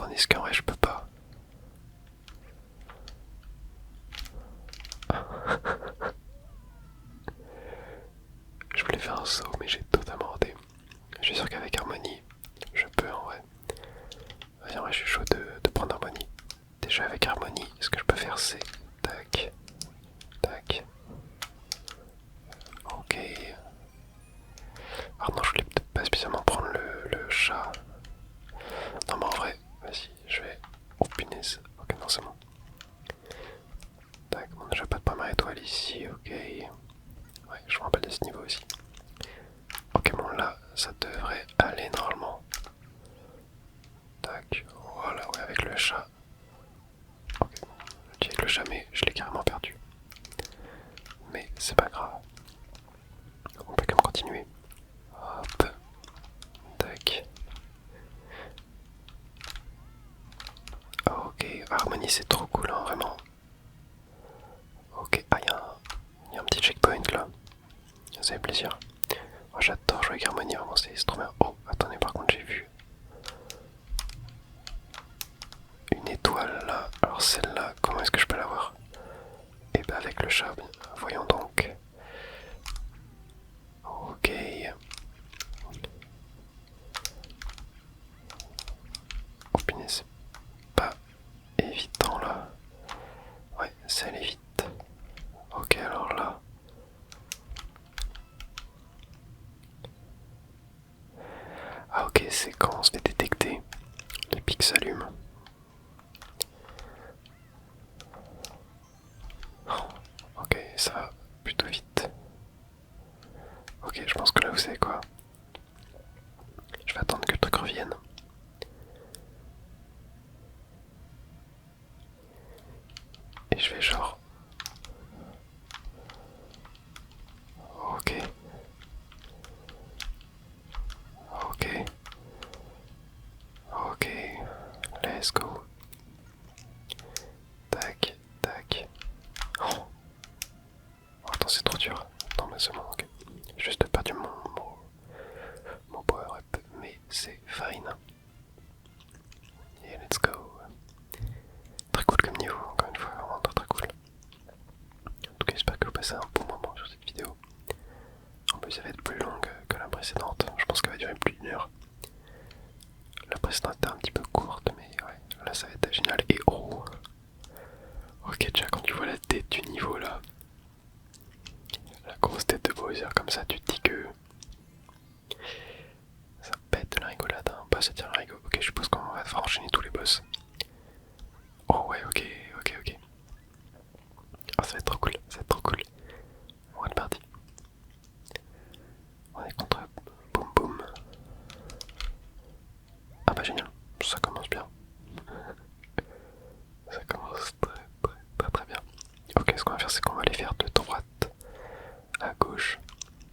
Tandis qu'en vrai, je peux pas. Je voulais faire un saut, mais j'ai totalement raté. Je suis sûr qu'avec Harmonie, je peux en vrai. Vas-y, en vrai, je suis chaud de prendre Harmonie. Déjà, avec Harmonie, ce que je peux faire, c'est. Tac, tac. Ok. Alors, non, je voulais peut-être pas spécialement prendre le chat. Non, mais en vrai, vas-y, je vais. Oh punaise. Ok, non, c'est bon. Tac, bon, déjà pas de première étoile ici, ok. Ouais, je me rappelle de ce niveau aussi. Ok, bon, là, ça devrait aller normalement. Tac, voilà, ouais, avec le chat. Ok, je dis avec le chat, mais je l'ai carrément perdu. Mais c'est pas grave. On peut quand même continuer. Hop. Tac. Ok, Harmonie c'est trop cool, hein, vraiment. Ok, ah, y a un petit checkpoint là. Ça fait plaisir. Oh, j'adore jouer avec Harmonie, vraiment, c'est trop bien. Oh, attendez, par contre, j'ai vu une étoile là. Alors, celle-là, comment est-ce que je peux l'avoir? Et bah, avec le chat, voyons donc. Ok. Oh punaise, c'est pas évident là. Ouais, ça allait vite. Ok, alors là. Ah ok, c'est quand on se fait détecter. Les pics s'allument. Ok, ça va plutôt vite. Ok, je pense que là vous savez quoi. Je vais attendre que le truc revienne. Et je vais genre. Ok. Ok. Ok. Let's go. Tac, tac. Oh, attends, c'est trop dur. Non mais c'est bon, ok. J'ai juste perdu mon power up, mais c'est fine. Et let's go. Très cool comme niveau, encore une fois, vraiment très très cool. En tout cas, j'espère que vous passez un bon moment sur cette vidéo. En plus, elle va être plus longue que la précédente. Je pense qu'elle va durer plus d'une heure. La précédente était un petit peu courte, mais ouais, là ça va être génial. Et oh! Ok, déjà quand tu vois la tête du niveau là, la grosse tête de Bowser comme ça, tu te dis que ça pète de la rigolade. Hein. Bah, ça tient la rigole. Ok, je suppose qu'on va devoir enchaîner tous les boss. Oh ouais, ok, ok, ok. Oh, ça va être trop cool, ça va être trop cool. On est parti. On est contre Boum Boum. Ah bah génial, ça commence bien. Ça commence très bien. Ok, ce qu'on va faire, c'est qu'on va les faire de droite à gauche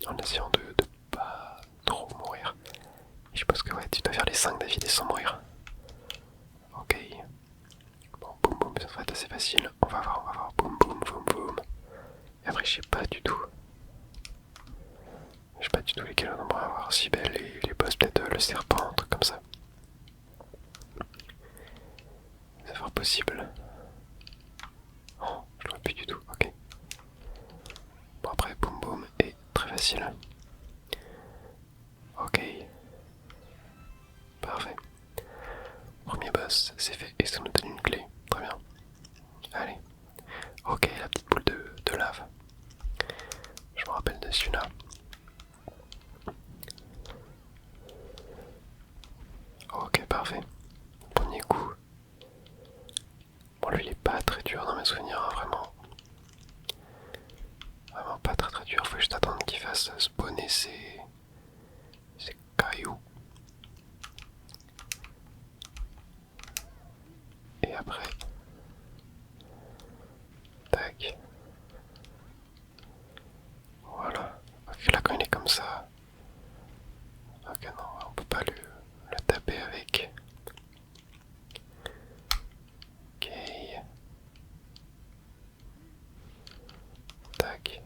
en essayant de pas trop mourir. Et je pense que ouais, tu dois faire les 5 d'affilée sans mourir. Ok. Bon, boum boum, ça devrait être assez facile. On va voir, on va voir. Boum boum, boum boum. Et après, je sais pas du tout. Je sais pas du tout lesquels on va avoir. Si, ben les boss, peut-être le serpent, un truc comme ça. C'est fort possible. Oh, je vois plus du tout. Ok. Bon, après, boum boum est très facile. Ok. Parfait. Premier boss, c'est fait. Et ça nous donne une clé. Très bien. Allez. Ok, la petite boule de lave. Je me rappelle de celui-là. Ok, parfait. Premier coup. Bon, lui, il est pas très dur dans mes souvenirs, hein, vraiment. Vraiment pas très très dur. Faut juste attendre qu'il fasse spawner ses cailloux. Et après. Tac. Voilà. Ok, là, quand il est comme ça. Ok, non, on peut pas le taper avec. Ok. Tac.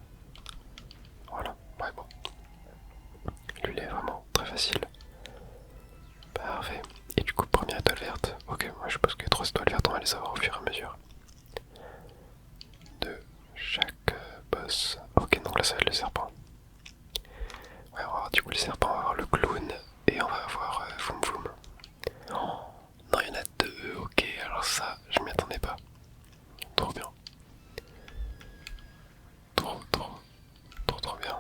Voilà. Ouais, bon. Lui, il est vraiment très facile. Parfait. Et du coup, première étoile verte. Ok, moi savoir au fur et à mesure de chaque boss. Ok, donc là ça va être le serpent. Ouais, on va avoir du coup le serpent, on va avoir le clown et on va avoir Foum Foum. Oh, non, il y en a deux, ok, alors ça, je m'y attendais pas. Trop bien. Trop bien.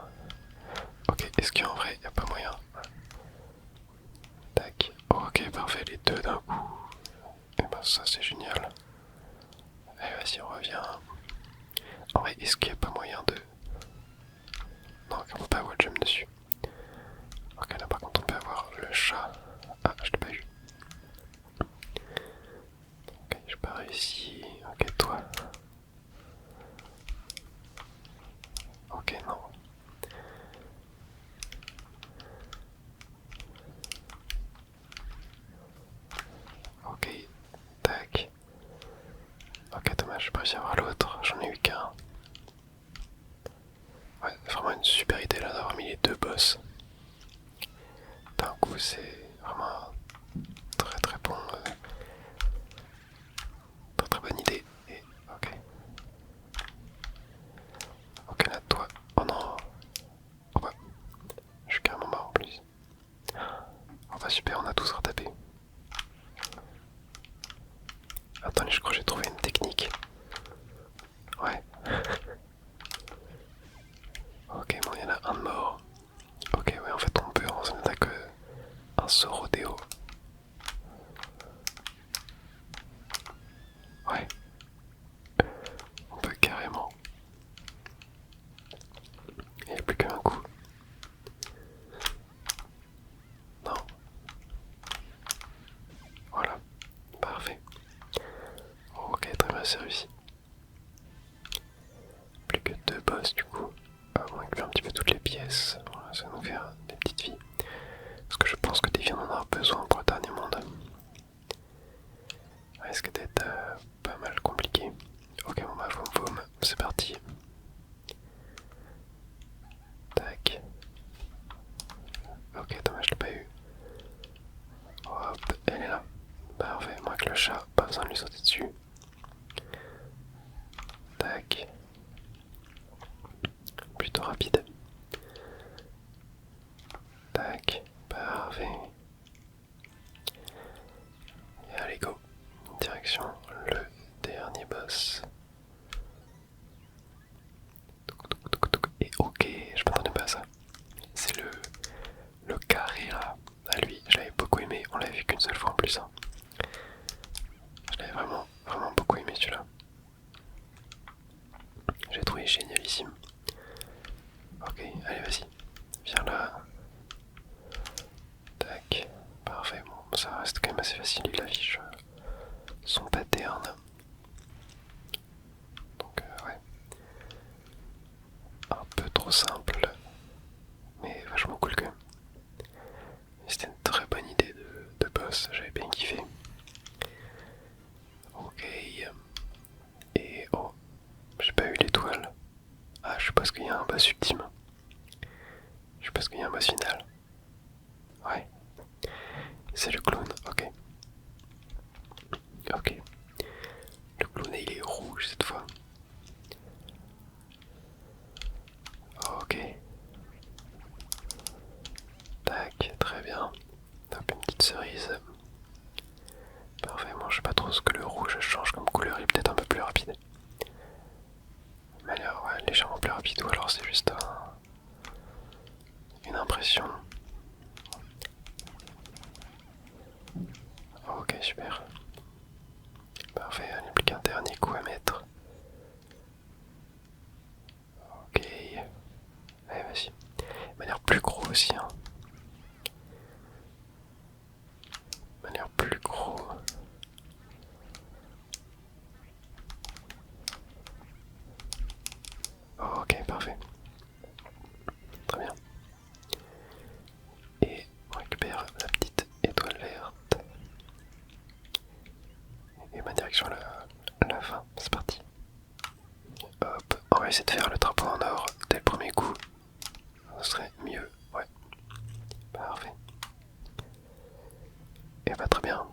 Ok, est-ce qu'en vrai, y a pas moyen? Tac. Ok, parfait, les deux d'un coup. Et ben ça c'est génial. Allez, vas-y, on revient. En vrai, est-ce qu'il y a pas moyen de... Non, on peut pas wall jump dessus. Ok, là par contre on peut avoir le chat. Ah, je l'ai pas eu. Ok, j'ai pas réussi. Ok, toi. Ok, non. Ok, tac. Ok, dommage, j'ai pas réussi à avoir l'autre. J'en ai eu qu'un. Ouais, vraiment une super idée là d'avoir mis les deux boss. D'un coup, c'est vraiment un très bon, très bonne idée. Et ok, ok là toi. Oh non, oh bah, je suis carrément mort en plus. Oh bah super, on a tous rattrapé. Attendez, je crois que j'ai trouvé une technique. Ouais. Ok, bon, il y en a un de mort. Ok, ouais, en fait, on peut en attaque un Sorodéo. Ouais, on peut carrément. Il n'y a plus qu'un coup. Non. Voilà, parfait. Ok, très bien, c'est réussi. Plus que deux boss du coup. On récupère un petit peu toutes les pièces. Voilà, ça va nous faire des petites vies. Parce que je pense que des vies on en aura besoin pour le dernier monde. Ça risque d'être pas mal compliqué. Ok, bon bah Foum, c'est parti. Tac. Ok, dommage, je l'ai pas eu. Hop, elle est là. Parfait, moi avec le chat, pas besoin de lui sauter dessus. Tac. Plutôt rapide. Tac, parfait. Et allez go. Direction le dernier boss. Et ok, je m'attendais pas à ça. C'est le carré là. À lui, je l'avais beaucoup aimé. On l'avait vu qu'une seule fois en plus. Hein. Je l'avais vraiment beaucoup aimé celui-là. J'ai trouvé génialissime. Ok, allez vas-y. Viens là. Tac. Parfait, bon, ça reste quand même assez facile, il affiche son pattern. Donc ouais. Un peu trop simple. Mais vachement cool quand même. C'était une très bonne idée de boss, j'avais bien kiffé. Ok. Et oh, j'ai pas eu l'étoile. Ah, je suppose qu'il y a un boss ultime. Je suppose qu'il y a un boss final. Ouais. C'est le clown, ok. Ok. Le clown il est rouge cette fois. Ok. Tac, très bien. Hop, une petite cerise. Parfait, moi je sais pas trop ce que le rouge change comme couleur, il est peut-être un peu plus rapide. Mais alors, ouais, légèrement plus rapide, ou alors c'est juste une impression. Ok, super. Parfait, il n'y a plus qu'un dernier coup à mettre. Ok. Allez, vas-y. Il m'a l'air plus gros aussi, hein. Il m'a l'air plus gros. Ok, parfait. Très bien. Et on récupère la petite étoile verte. Et ma direction la fin, c'est parti. Hop, on va essayer de faire le drapeau en or dès le premier coup. Ce serait mieux, ouais. Parfait. Et bah très bien,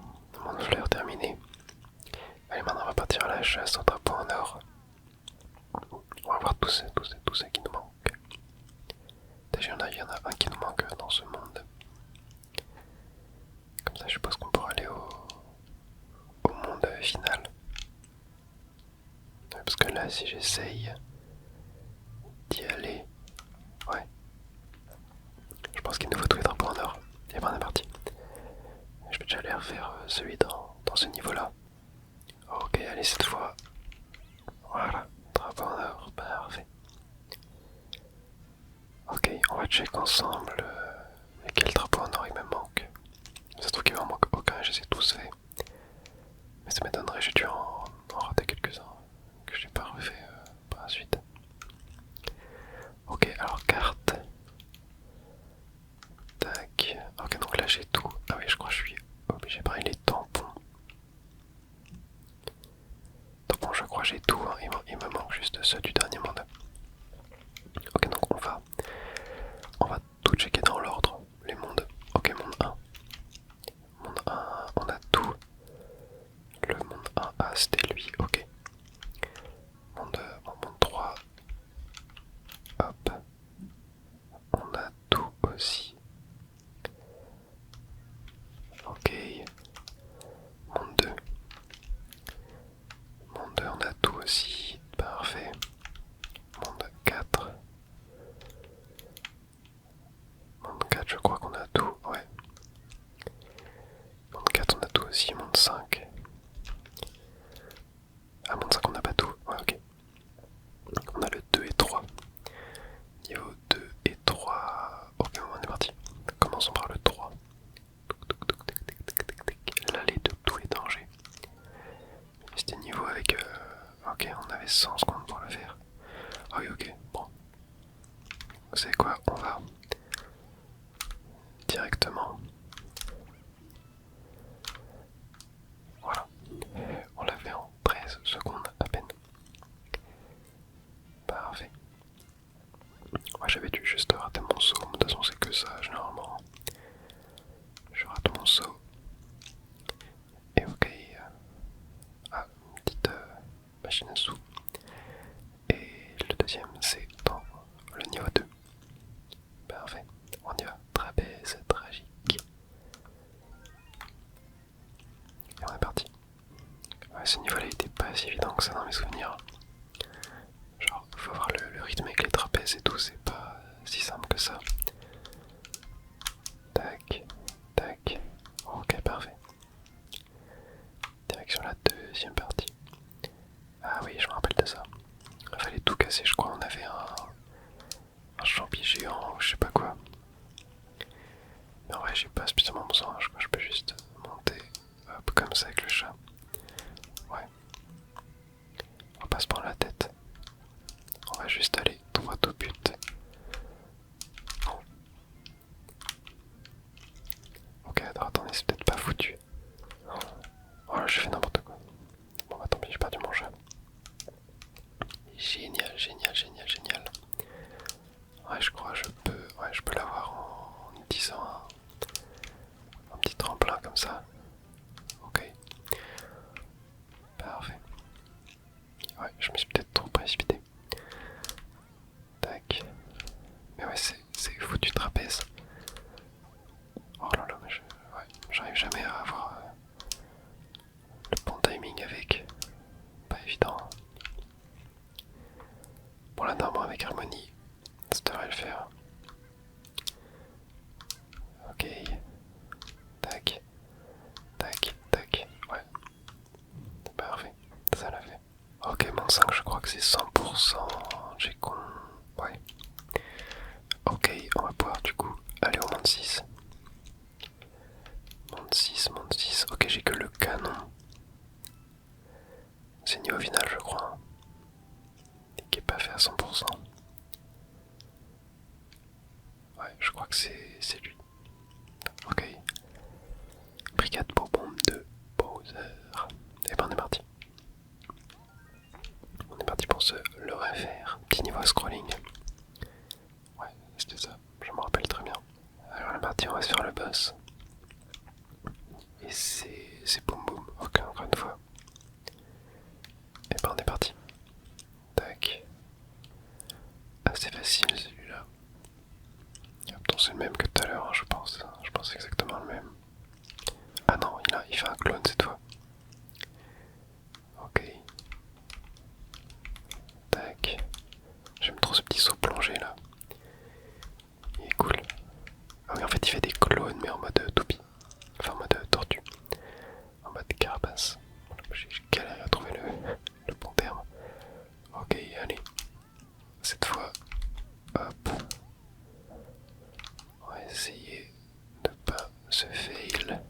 mon fleur terminé. Allez, maintenant chasse au drapeau en or. On va voir tous ceux qui nous manquent. Déjà il y en a un qui nous manque dans ce monde. Comme ça je suppose qu'on pourra aller au monde final. Parce que là si j'essaye d'y aller, ouais, je pense qu'il nous faut tous les drapeaux en or. Et ben on est parti. Je vais déjà aller refaire celui dans ce niveau là. Ok, allez cette fois. Voilà, drapeau en or, parfait. Ok, on va check ensemble quel drapeau en or il me manque. Ça se trouve qu'il m'en manque aucun, je les ai tous faits. Mais ça m'étonnerait, j'ai dû en rater quelques-uns que j'ai pas refait par la suite. Ok, alors carte. Tac. Ok, donc là j'ai tout. Ah oui, je crois que je suis obligé de prendre les tampons. Tampons, je crois que j'ai tout. Hein. Il me manque juste ceux du dernier monde. Ok, donc on va tout checker dans l'ordre. Les mondes. Ok, monde 1. Monde 1, on a tout. Le monde 1, ah c'était lui, ok. Monde 3. Hop. On a tout aussi. Ok. Monde 2. Monde 2, on a tout aussi. Parfait. Monde 4. Monde 4, je crois qu'on a tout. Ouais. Monde 4, on a tout aussi. Monde 5. Ah, monde 5, on n'a pas tout. Ouais, ok. On a le 2 et 3. Niveau 2 et 3. Ok, on est parti. Commençons par le 3. Là, les deux, tous les dangers. C'était niveau avec... Ok, on avait 100 secondes pour le faire. Ah oui, ok, bon. Vous savez quoi, on va directement... Voilà. On l'a fait en 13 secondes à peine. Parfait. Moi j'avais dû juste rater mon saut, de toute façon c'est que ça, généralement. Je rate mon saut. Et ok. Ah, une petite machine à sous. Et le deuxième c'est dans le niveau 2. Parfait. On y va. Trapèze tragique. Et on est parti. Ouais, ce niveau-là était pas si évident que ça dans mes souvenirs. Genre, faut voir le rythme avec les trapèzes et tout, c'est pas si simple que ça. Tac, tac. Ok, parfait. Direction la deuxième partie. Ah oui, je me rappelle de ça. Il fallait tout casser, je crois. On avait un champi géant ou je sais pas quoi. Mais en vrai, j'ai pas spécialement besoin. Je crois que je peux juste monter hop, comme ça avec le chat. Ouais. On va pas se prendre la tête. On va juste aller droit au but. Non. Ok, attendez, c'est peut-être pas foutu. Oh là, j'ai fait n'importe quoi. Bon bah tant pis, j'ai perdu mon chat. Génial, génial, génial, génial. Ouais, je crois que je peux l'avoir en utilisant un petit tremplin comme ça. Ok. Parfait. Ouais, je me suis peut-être trop précipité. Tac. Mais ouais, c'est foutu trapèze. Oh là là, mais j'arrive jamais à avoir le bon timing avec. Pas évident. Bon là, normalement avec Harmonie, ça devrait le faire. Ok. Tac. Tac, tac. Ouais. Parfait. Ça l'a fait. Ok, mon 5, je crois que c'est 100%. J'ai con. Ouais. Ok, on va pouvoir du coup aller au monde 6. Monde 6, monde 6. Ok, j'ai que le canon. C'est niveau final, je crois. Et qui est pas fait à 100%. Ouais, je crois que c'est lui. Ok. Brigade pour bombe de Bowser. Et ben on est parti. On est parti pour le refaire. Petit niveau scrolling. Ouais, c'était ça. Je me rappelle très bien. Alors on est parti, on va se faire le boss. Et c'est boum boum. Ok, encore une fois. c'est le même que tout à l'heure, hein, je pense. Je pense exactement le même. Ah non, il fait un clone cette fois. Ok. Tac. J'aime trop ce petit saut plongé là. Il est cool. Ah oui, en fait, il fait des clones, mais en mode toupie. Enfin, en mode tortue. En mode carapace. J'ai galéré à trouver le bon terme. Ok, allez. Cette fois, hop. On va essayer de pas se fail.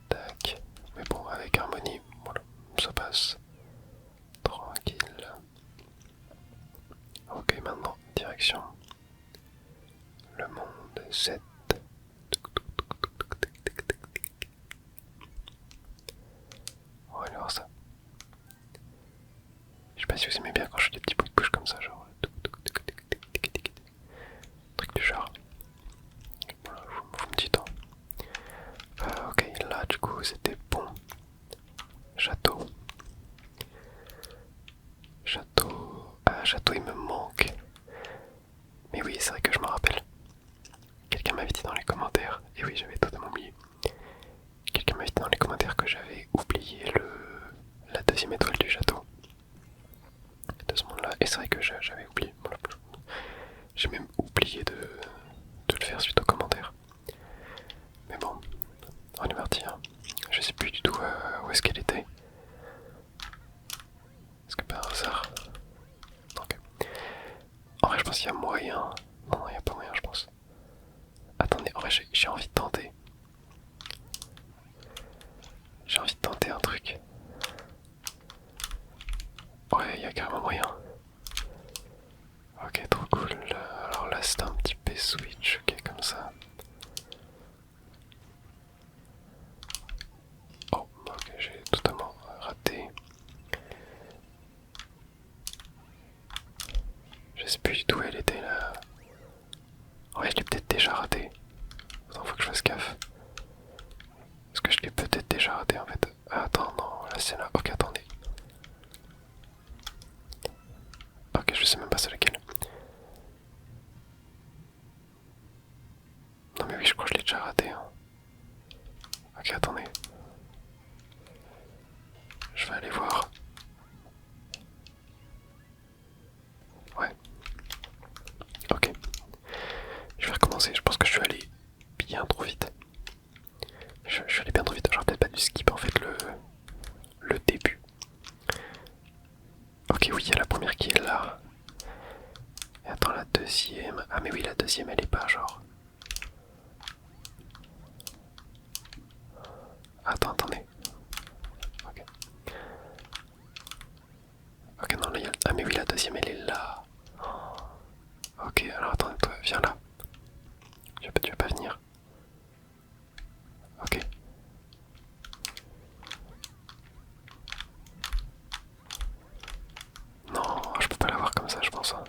Tac. Mais bon, avec harmonie, voilà, ça passe. Tranquille. Ok, maintenant, direction le monde 7. On va aller voir ça. Je sais pas si vous aimez bien quand je fais des petits bruits de bouche comme ça, genre. Truc du genre. Voilà, vous me dites. Ok, là du coup c'était bon. Château. Château. Ah, château il me manque. Mais oui, c'est vrai que je me rappelle. Quelqu'un m'avait dit dans les commentaires. Et oui, j'avais totalement oublié. Quelqu'un m'avait dit dans les commentaires que j'avais oublié la deuxième étoile du château. De ce monde là. Et c'est vrai que j'avais oublié. J'ai même oublié de le faire suite aux commentaires. Mais bon, on est parti. Hein. Je sais plus du tout où est-ce qu'elle était. Est-ce que par hasard. Ok. En vrai, je pense qu'il y a moyen. Non, non, il n'y a pas moyen, je pense. Attendez, en vrai, j'ai envie de tenter. J'ai envie de tenter un truc. Ouais, il y a carrément moyen. Ok, trop cool. Alors là, c'est un petit peu switch, ok, comme ça. Oh, ok, j'ai totalement raté. Je sais plus du tout où elle était là. Ouais, je l'ai peut-être déjà raté. Attends, faut que je fasse gaffe. Parce que je l'ai peut-être déjà raté en fait. Ah, attends, non, là c'est là. Ok, attendez. Ok, je sais même pas c'est laquelle. Non mais oui, je crois que je l'ai déjà raté. Hein. Ok, attendez. Je vais aller voir. Ouais. Ok. Je vais recommencer. Je pense que je suis allé bien trop vite. Je suis allé bien trop vite. J'aurais peut-être pas dû skip en fait le début. Ok, oui, il y a la première qui est là. Et attends, la deuxième. Ah, mais oui, la deuxième elle est pas genre. Attends, attendez. Ok. Ok, non, là, il y a... Ah, mais oui, la deuxième elle est là. Ok, alors attends, toi, viens là. Tu vas pas venir. Ok. Non, je peux pas l'avoir comme ça, je pense. Hein.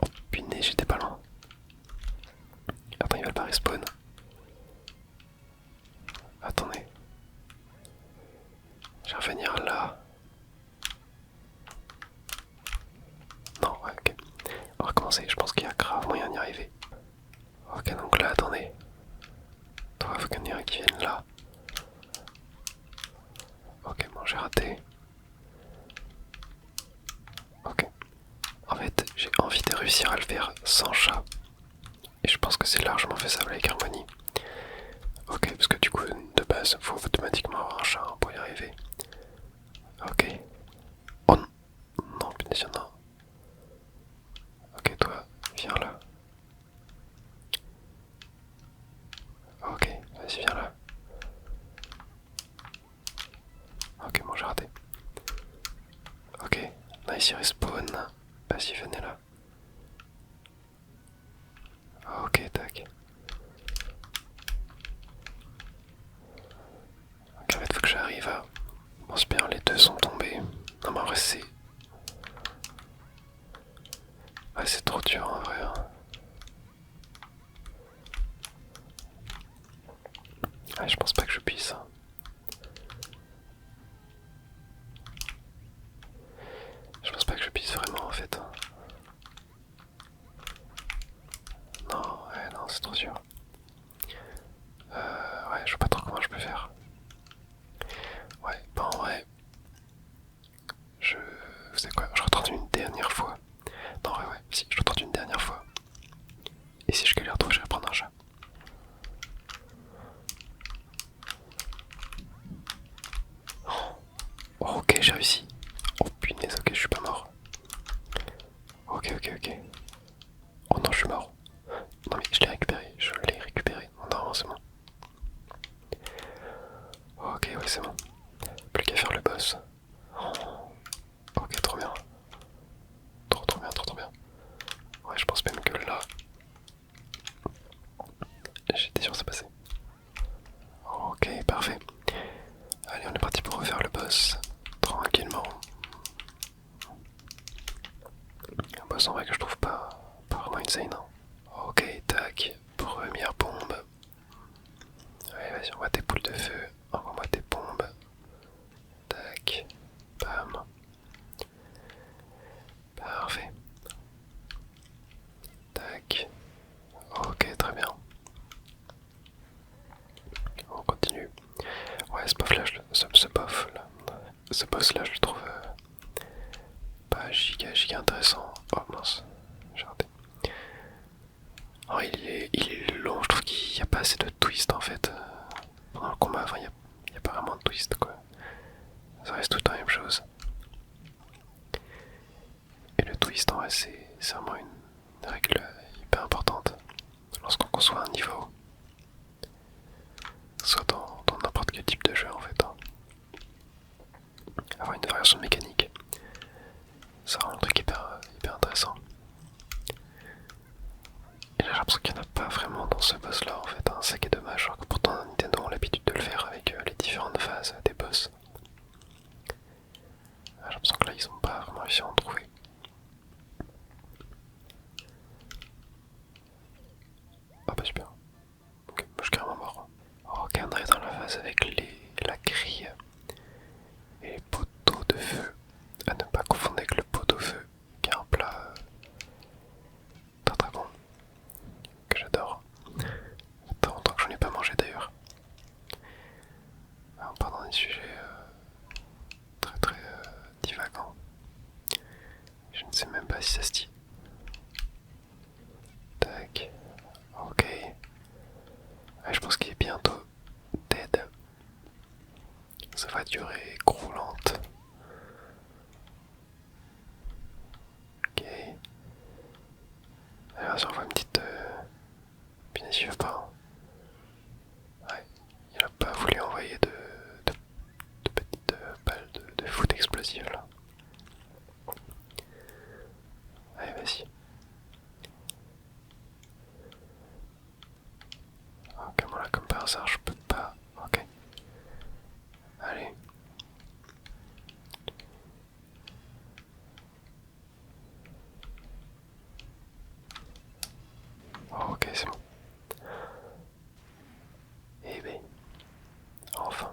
Oh punaise, j'étais pas loin. Attends, il va pas respawn. Attendez. Je vais revenir là. Non, ouais, ok. On va recommencer, je pense qu'il y a grave moyen d'y arriver. Ok, donc là, attendez. Toi, faut qu'il y en ait un qui vienne là. Ok, bon, j'ai raté. Ok. En fait, j'ai envie de réussir à le faire sans chat. Et je pense que c'est largement faisable avec Harmonie. Ok, parce que du coup, de base, faut automatiquement avoir un chat pour y arriver. Ok. Oh non, non, putain, non. Ok, toi, viens là. Ok, vas-y, viens là. Ok, bon, j'ai raté. Ok, nice, il respawn. Vas-y, venez là. Ok, tac. Ok, en fait, faut que j'arrive à... Bon, c'est bien, les deux sont tombés. Non, mais en vrai, c'est... Ouais, c'est trop dur, en vrai. Hein. Ouais, je pense pas que je puisse. Hein. c'est trop sûr. Ouais, je sais pas trop comment je peux faire. Ouais, bah en vrai, je... Vous savez quoi, je retente une dernière fois. Non, ouais, si, je retente une dernière fois. Et si je galère trop, je vais prendre un chat. Oh, ok, j'ai réussi. Oh punaise, ok, je suis pas mort. Ok, ok, ok. Oh non, je suis mort. Non mais je l'ai récupéré, je l'ai récupéré. Non, c'est bon. Ok, ouais, c'est bon. Plus qu'à faire le boss. Ok, trop bien. Trop bien, trop bien. Ouais, je pense même que là, j'étais sûr que ça passait. Ok, parfait. Allez, on est parti pour refaire le boss. Tranquillement. Un boss en vrai que je trouve pas vraiment insane. Hein. Ok, tac. Première bombe. Allez, vas-y, envoie tes boules de feu. Envoie-moi tes bombes. Tac. Bam. Parfait. Tac. Ok, très bien. On continue. Ouais, ce boss là, ce boss là, je le trouve pas giga intéressant. Oh mince, j'ai raté. Oh, il est long, je trouve qu'il n'y a pas assez de twist en fait. Pendant le combat, enfin, il y a pas vraiment de twist quoi. Ça reste tout le temps la même chose. Et le twist en vrai, c'est vraiment une règle hyper importante lorsqu'on conçoit un niveau. Soit dans n'importe quel type de jeu en fait. Hein. Avoir une variation de mécanique. Ça rend le truc hyper intéressant. Et là j'ai l'impression qu'il n'y en a pas vraiment dans ce boss là en fait, hein. C'est ça qui est dommage, alors que pourtant Nintendo a l'habitude de le faire avec les différentes phases des boss. J'ai l'impression que là ils ont pas vraiment réussi à en trouver. Ah bah super, ok, moi je suis carrément mort. Ok, on arrive dans la phase avec la grille et les poteaux de feu. À ne pas confondre avec le pot au feu, qui est un plat très bon, que j'adore. Ça fait longtemps que j'en ai pas mangé d'ailleurs. On part dans des sujets très divagants. Je ne sais même pas si ça se dit. Tac. Ok. Ouais, je pense qu'il est bientôt dead. Ça va durer croulante. Ok. Alors j'envoie une petite... Bien sûr, pas. Ouais. Il a pas voulu envoyer de petites balles de foot explosives là. Allez, vas-y. Ok, voilà, comme par hasard, je peux pas. Ok. Allez. Oh, ok, c'est bon. Eh ben, enfin.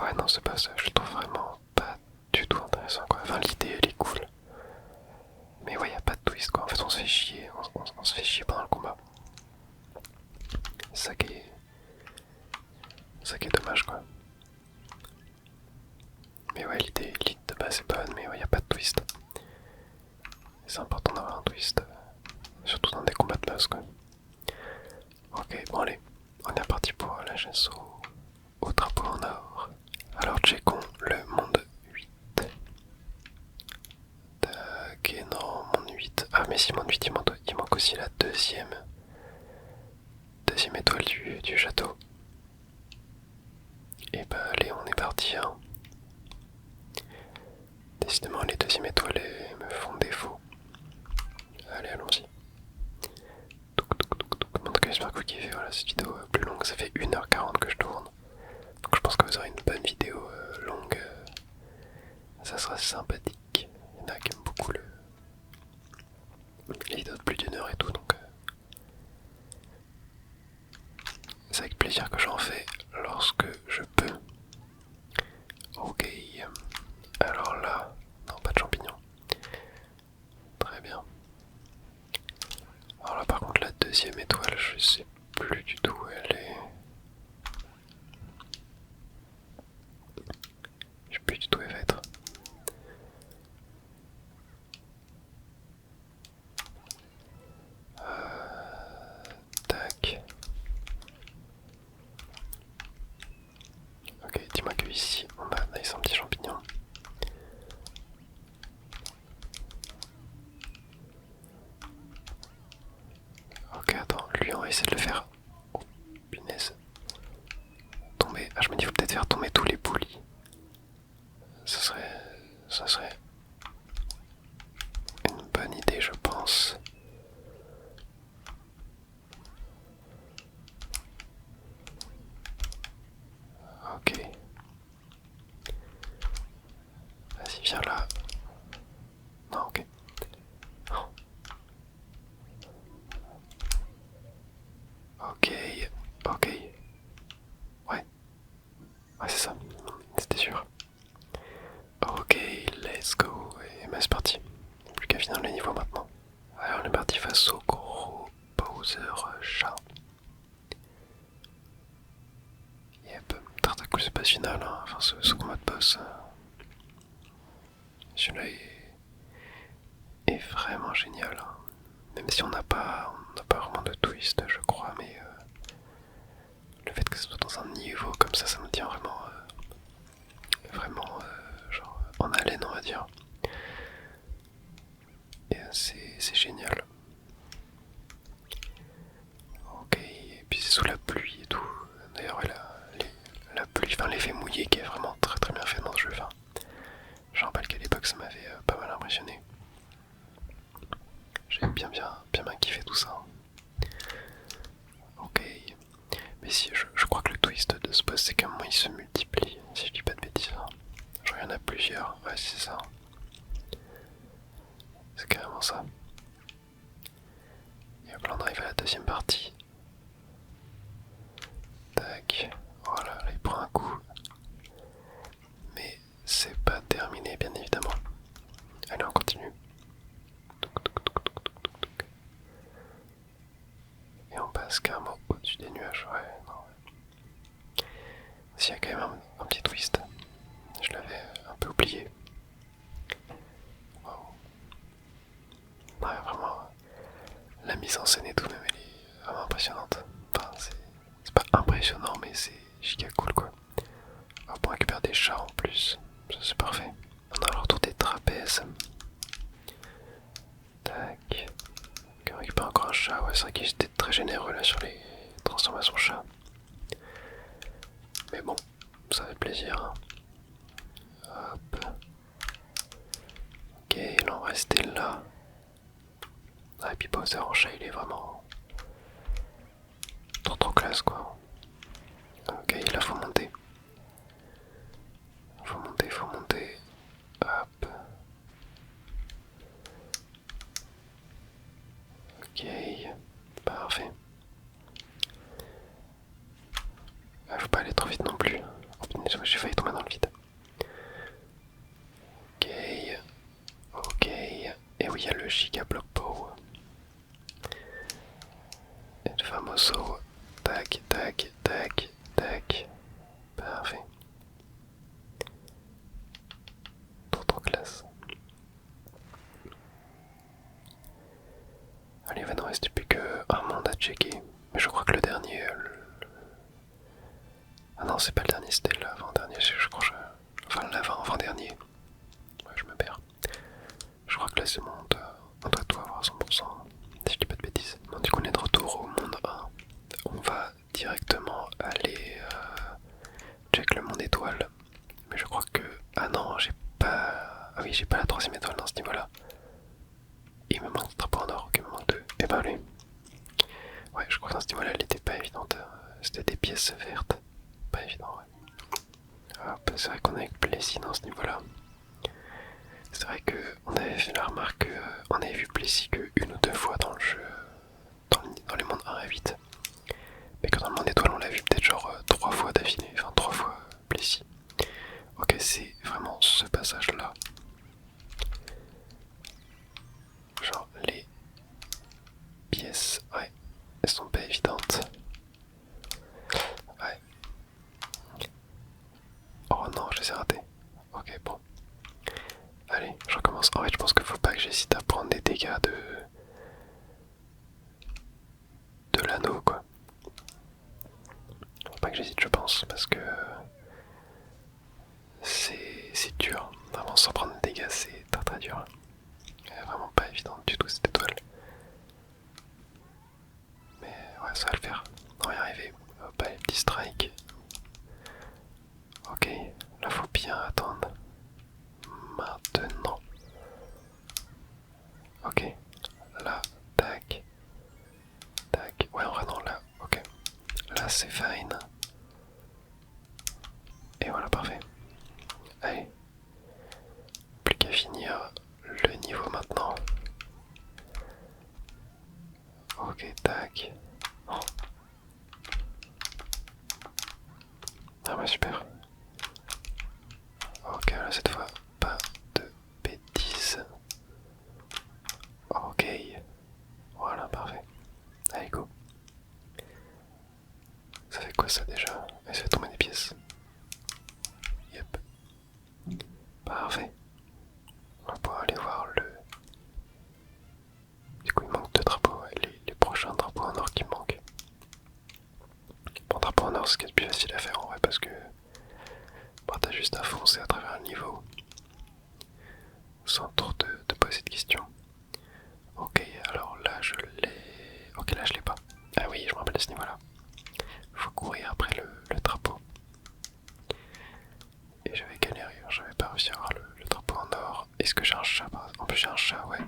Ouais, non, c'est pas ça. Je le trouve vraiment pas du tout intéressant, quoi. Enfin, l'idée, elle est cool. Mais ouais, y a pas de twist, quoi. En fait, on se fait chier. On se fait chier pendant le combat. C'est ça qui est dommage, quoi. Mais ouais, l'idée de base est bonne, mais ouais, y a pas de twist. C'est important d'avoir un twist. Surtout dans des combats de boss, quoi. Ok, bon, allez. On est parti pour la chasse au drapeau en or. Alors, checkons le monde 8. Tac, et non, monde 8. Ah, mais si, monde 8, il manque aussi la deuxième étoile du château. Et bah, allez, on est parti. Hein. Décidément, les deuxièmes étoiles me font défaut. Allez, allons-y. En tout cas, j'espère que vous kiffez. Voilà, cette vidéo plus longue, ça fait 1h40 que je tourne. Donc, je pense que vous aurez une bonne vidéo longue. Ça sera sympathique. Il y en a qui aiment beaucoup les vidéos de plus d'une heure et tout, donc c'est avec plaisir que j'en fais lorsque je peux. Ok, alors là, non, pas de champignons. Très bien. Alors là, par contre, la deuxième étoile, je sais viens là. Non, ok. Non. Ok, ok. Ouais. Ouais, c'est ça. C'était sûr. Ok, let's go. Et bah, c'est parti. Plus qu'à finir les niveaux maintenant. Alors, on est parti face au gros Bowser chat. Yep, Tartacool c'est pas final, hein. Enfin ce combat de boss. Celui-là est vraiment génial. Hein. Même si on n'a pas vraiment de twist, je crois, mais le fait que ce soit dans un niveau comme ça me tient vraiment genre en haleine, on va dire. Et c'est génial. Ok, et puis c'est sous la pluie et tout. D'ailleurs, la pluie, enfin l'effet mouillé qui est vraiment très très bien fait dans ce jeu. Enfin, je rappelle qu'à l'époque ça m'avait pas mal impressionné. J'ai bien kiffé tout ça. Ok. Mais si, je crois que le twist de ce boss, c'est qu'à un moment il se multiplie, si je dis pas de bêtises. Genre il y en a plusieurs, ouais c'est ça. C'est carrément ça. Et hop là on arrive à la deuxième partie. Tac. Voilà, là il prend un coup. Mais c'est pas terminé bien évidemment. Allez on continue. Et on passe carrément au-dessus des nuages, ouais, non. S'il y a quand même un petit twist. Je l'avais un peu oublié. Wow. Ouais, vraiment, la mise en scène et tout, même, elle est vraiment impressionnante. Enfin, c'est pas impressionnant, mais c'est giga cool quoi. On va récupérer des chats en plus, ça c'est parfait. On a alors tous des trapèzes. Tac. On récupère encore un chat, ouais, c'est vrai qu'il était très généreux là sur les transformations chat. Mais bon, ça fait plaisir. Hein. Hop. Ok, là on va rester là. Ah, et puis Bowser en chat, il est vraiment trop classe quoi. Ok, là faut monter. Faut monter. Hop. Ok. Parfait. Faut pas aller trop vite non plus. Oh punaise, j'ai failli tomber dans le vide. Ok. Ok. Et oui, il y a le Giga Block Bow. El famoso. Tac, tac, tac, tac. Parfait. Trop classe. Allez, il va nous rester plus qu'un monde à checker. Mais je crois que le dernier. Ah non, c'est pas le dernier, c'était l'avant-dernier. Je crois enfin, l'avant-avant-dernier. Ouais, je me perds. Je crois que là, c'est on doit tout avoir à 100%. Si je dis pas de bêtises. Bon, du coup, on est de retour au monde 1. On va directement aller check le monde étoile. Mais je crois que. Ah non, j'ai pas. Ah oui, j'ai pas la troisième étoile dans ce niveau-là. Il me manque un drapeau en or, ok, il me manque deux. Et bah allez. Ouais, je crois que dans ce niveau-là, elle était pas évidente. C'était des pièces vertes. Pas évident, ouais. Hop, c'est vrai qu'on est avec Plessis dans ce niveau-là. C'est vrai qu'on avait fait la remarque qu'on avait vu Plessis que une ou deux fois dans le jeu, dans les mondes 1 à 8. Mais que dans le monde étoile, on l'a vu peut-être genre 3 fois d'affilée. Enfin, 3 fois Plessis. Ok, c'est vraiment ce passage-là. Genre, les pièces, ouais, elles sont pas évidentes. Ouais. Oh non, je les ai ratées. Ok, bon. Allez, je recommence. En fait, je pense qu'il faut pas que j'hésite à prendre des dégâts de l'anneau, quoi. Faut pas que j'hésite, je pense, parce que c'est dur. Vraiment, sans prendre des dégâts, c'est très dur. Vraiment pas évident du tout cette étoile. Mais ouais, ça va le faire. On va y arriver. Hop, allez, petit strike. Ok, là faut bien attendre. Maintenant. Ok, là, tac. Tac. Ouais, en vrai, non, là, ok. Là, c'est fine. Et voilà, parfait. Allez. Ouais, super. Ok, là cette fois, pas de bêtises. Ok, voilà, parfait. Allez, go. Ça fait quoi ça déjà? Et ça fait tomber des pièces. Yep. Parfait. On va pouvoir aller voir le... Du coup il manque deux drapeaux, ouais, les prochains drapeaux en or qui me manquent. Bon, drapeau en or c'est ce qui est le plus facile à faire en vrai parce que bon, t'as juste à foncer à travers le niveau sans trop te poser de questions. Ok, alors là je l'ai... Ok, là je l'ai pas. Ah oui, je me rappelle de ce niveau là. Faut courir après le drapeau. Et j'avais galéré, j'avais pas réussi à avoir le drapeau en or. Est-ce que j'ai un chat? En plus j'ai un chat, ouais.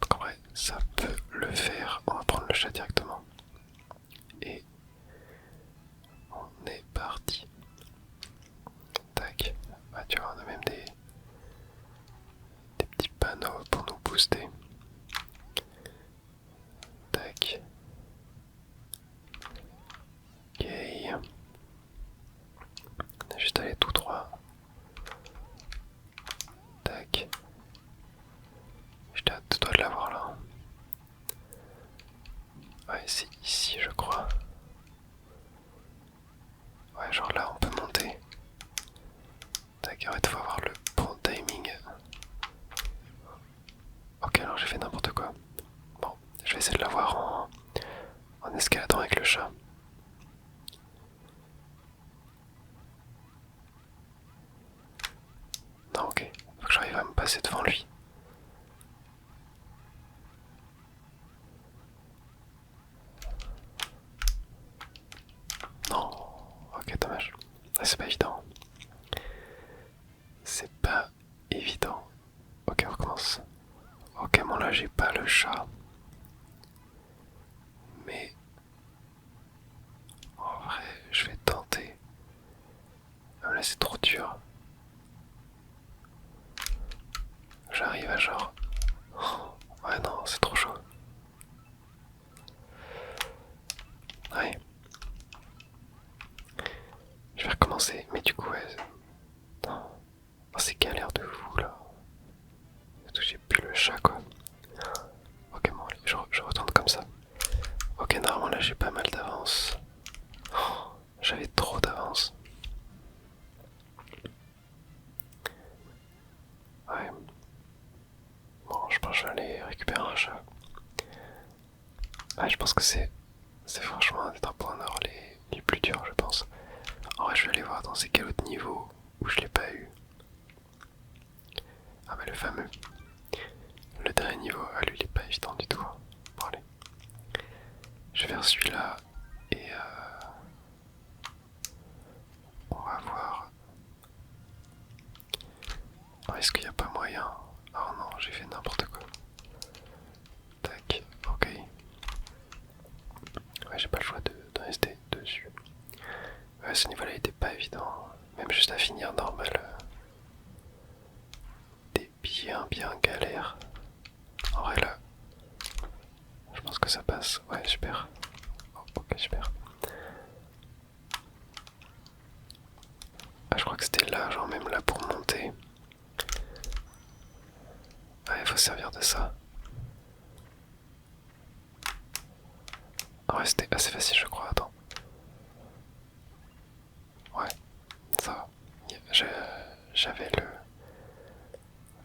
Donc en vrai, ça peut le faire. On va prendre le chat directement. Et on est parti. Tac. Ah, tu vois, on a même des petits panneaux pour nous booster. Tac. Ok. On a juste allé tout droit. Tac. J'étais à deux doigts de l'avoir là. Ouais, c'est ici, je crois. Ouais, genre là, on peut monter. Tac, arrête, faut avoir le bon timing. Ok, alors j'ai fait n'importe quoi. Bon, je vais essayer de l'avoir en escaladant avec le chat. Non, ok. Faut que j'arrive à me passer devant lui. Non. Ok, dommage. Ah, c'est pas évident. C'est pas évident. Ok, on recommence. Ok, bon là j'ai pas le chat. Mais en vrai, je vais tenter. Ah, là c'est trop dur. J'arrive à genre... Ouais non, c'est trop chaud. Ouais. Je vais recommencer. Mais du coup, ouais... Non. Oh, c'est galère de fou là. J'ai plus le chat quoi. Ok, bon, allez, je retourne comme ça. Ok, normalement là j'ai pas mal d'avance. Oh, j'avais trop d'avance. Ouais. Bon, je pense que je vais aller récupérer un chat. Ouais, je pense que c'est franchement un des drapeaux en or les plus durs, je pense. En vrai, je vais aller voir dans ces quel autre niveau où je l'ai pas eu. Ah, bah le fameux. Le dernier niveau, ah lui il est pas évident du tout. Bon, allez. Je vais vers celui-là et on va voir. Oh, est-ce qu'il n'y a pas moyen? Oh non, j'ai fait n'importe quoi. Tac, ok. Ouais, j'ai pas le choix de rester dessus. Ouais, ce niveau-là était pas évident. Même juste à finir normal. T'es bien galère. En vrai là, je pense que ça passe. Ouais, super. Oh, ok, super. Ah, je crois que c'était là, genre même là pour monter. Ouais, il faut servir de ça. Ouais, c'était assez facile, je crois. Attends. Ouais, ça va. J'avais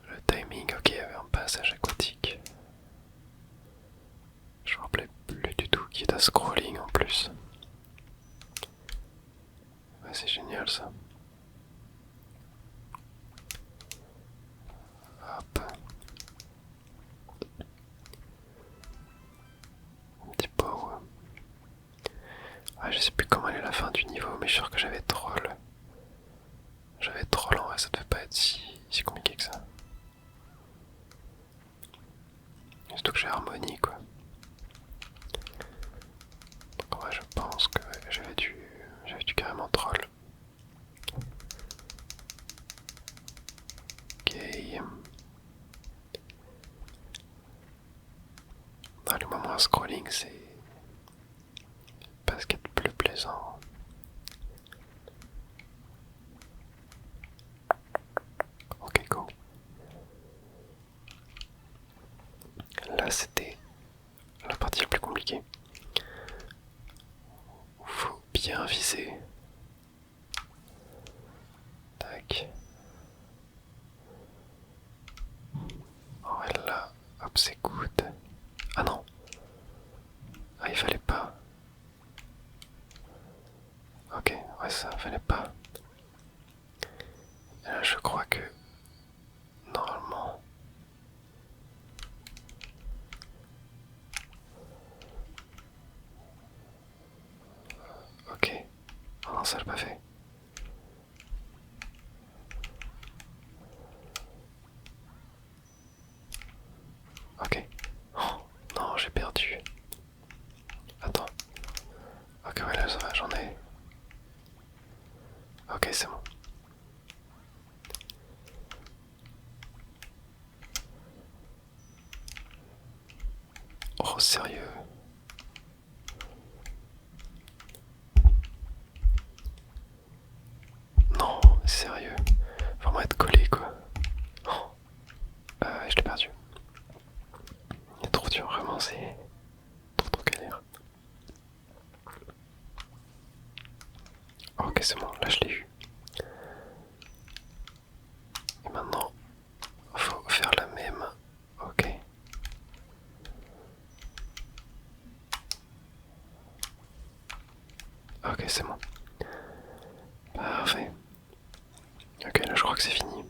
le timing. Ok, il y avait un passage aquatique. Je me rappelais plus du tout qu'il y a un scrolling en plus. Ouais, c'est génial ça. Hop. Un petit pot. Ouais, je sais plus comment aller à la fin du niveau, mais je suis sûr que j'avais troll. J'avais troll en vrai, ça devait pas être si compliqué que ça. Surtout que j'ai harmonie quoi. Donc en vrai, je pense que ouais, j'avais dû carrément troll. Ok. Dans les moments à scrolling, c'est pas ce qu'il y a de plus plaisant. compliqué. Faut bien viser. Tac. Oh, elle là, hop, c'est good. Ah non. Ah, il fallait pas. Ok, ouais, ça fallait pas. Et là, je crois que normalement. Ok. Oh non, ça l'a pas fait. Ok. Oh, non, j'ai perdu. Attends. Ok, ouais, là, ça va, j'en ai. Ok, c'est bon. Oh, sérieux? Non, sérieux. Vraiment être collé, quoi. Oh, je l'ai perdu. Il est trop dur, vraiment, c'est trop galère. Ok, c'est bon, là, je l'ai eu. Et maintenant, faut faire la même. Ok. Ok, c'est bon. Parfait. Ok, là, je crois que c'est fini.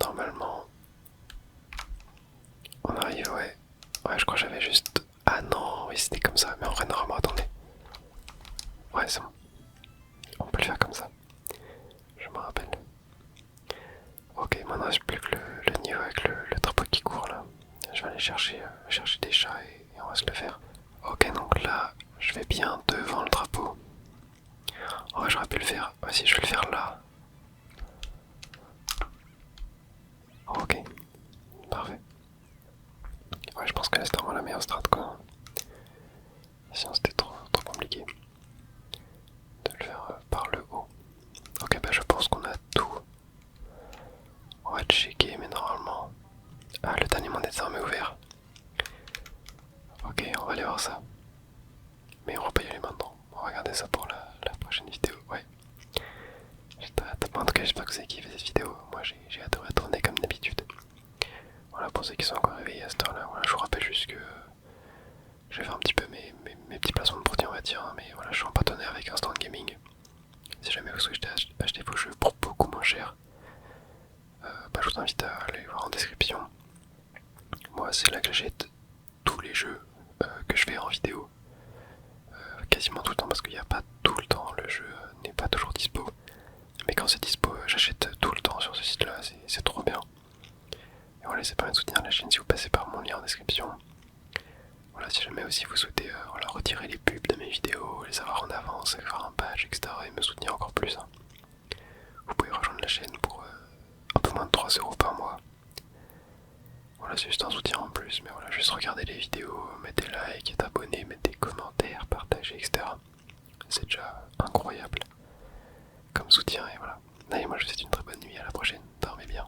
Normalement, on arrive, ouais. Ouais, je crois que j'avais juste... Ah non, oui, c'était comme ça. Mais en vrai, normalement, attendez. Ouais, c'est bon. On peut le faire comme ça. Je me rappelle. Ok, maintenant, il reste plus que le niveau avec le drapeau qui court, là. Je vais aller chercher des chats et on va se le faire. Ok, donc là, je vais bien devant le drapeau. En vrai, j'aurais pu le faire. Vas-y, je vais le faire là. Ok, parfait. Ouais, je pense que là, c'était vraiment la meilleure strat, quoi. Sinon, c'était trop compliqué de le faire par le haut. Ok, bah je pense qu'on a tout. On va checker, mais normalement... Ah, le dernier monde est armé ouvert. Ok, on va aller voir ça. Mais on va pas y aller maintenant. On va regarder ça pour la prochaine vidéo. Ouais. J'ai très hâte. En tout cas, j'espère que vous avez kiffé cette vidéo. Moi, j'ai adoré tourner comme d'habitude. Voilà, pour ceux qui sont encore réveillés à cette heure-là, voilà, je vous rappelle juste que je vais faire un petit peu mes petits placements de produits, on va dire. Hein, mais voilà, je suis en partenariat avec Instant Gaming. Si jamais vous souhaitez acheter vos jeux pour beaucoup moins cher, bah, je vous invite à aller voir en description. Moi, c'est là que j'achète tous les jeux que je fais en vidéo. Quasiment tout le temps, parce qu'il n'y a pas tout le temps, le jeu n'est pas toujours dispo. Mais quand c'est dispo, j'achète tout le temps sur ce site là, c'est trop bien. Et voilà, ça permet de soutenir la chaîne si vous passez par mon lien en description. Voilà, si jamais aussi vous souhaitez voilà, retirer les pubs de mes vidéos, les avoir en avance, faire un patch, etc. et me soutenir encore plus, hein, vous pouvez rejoindre la chaîne pour un peu moins de 3 € par mois. Voilà, c'est juste un soutien en plus, mais voilà, juste regarder les vidéos, mettre des likes, être abonné, mettre des commentaires, partager, etc. C'est déjà incroyable comme soutien, et voilà. Allez, moi je vous souhaite une très bonne nuit, à la prochaine, dormez bien.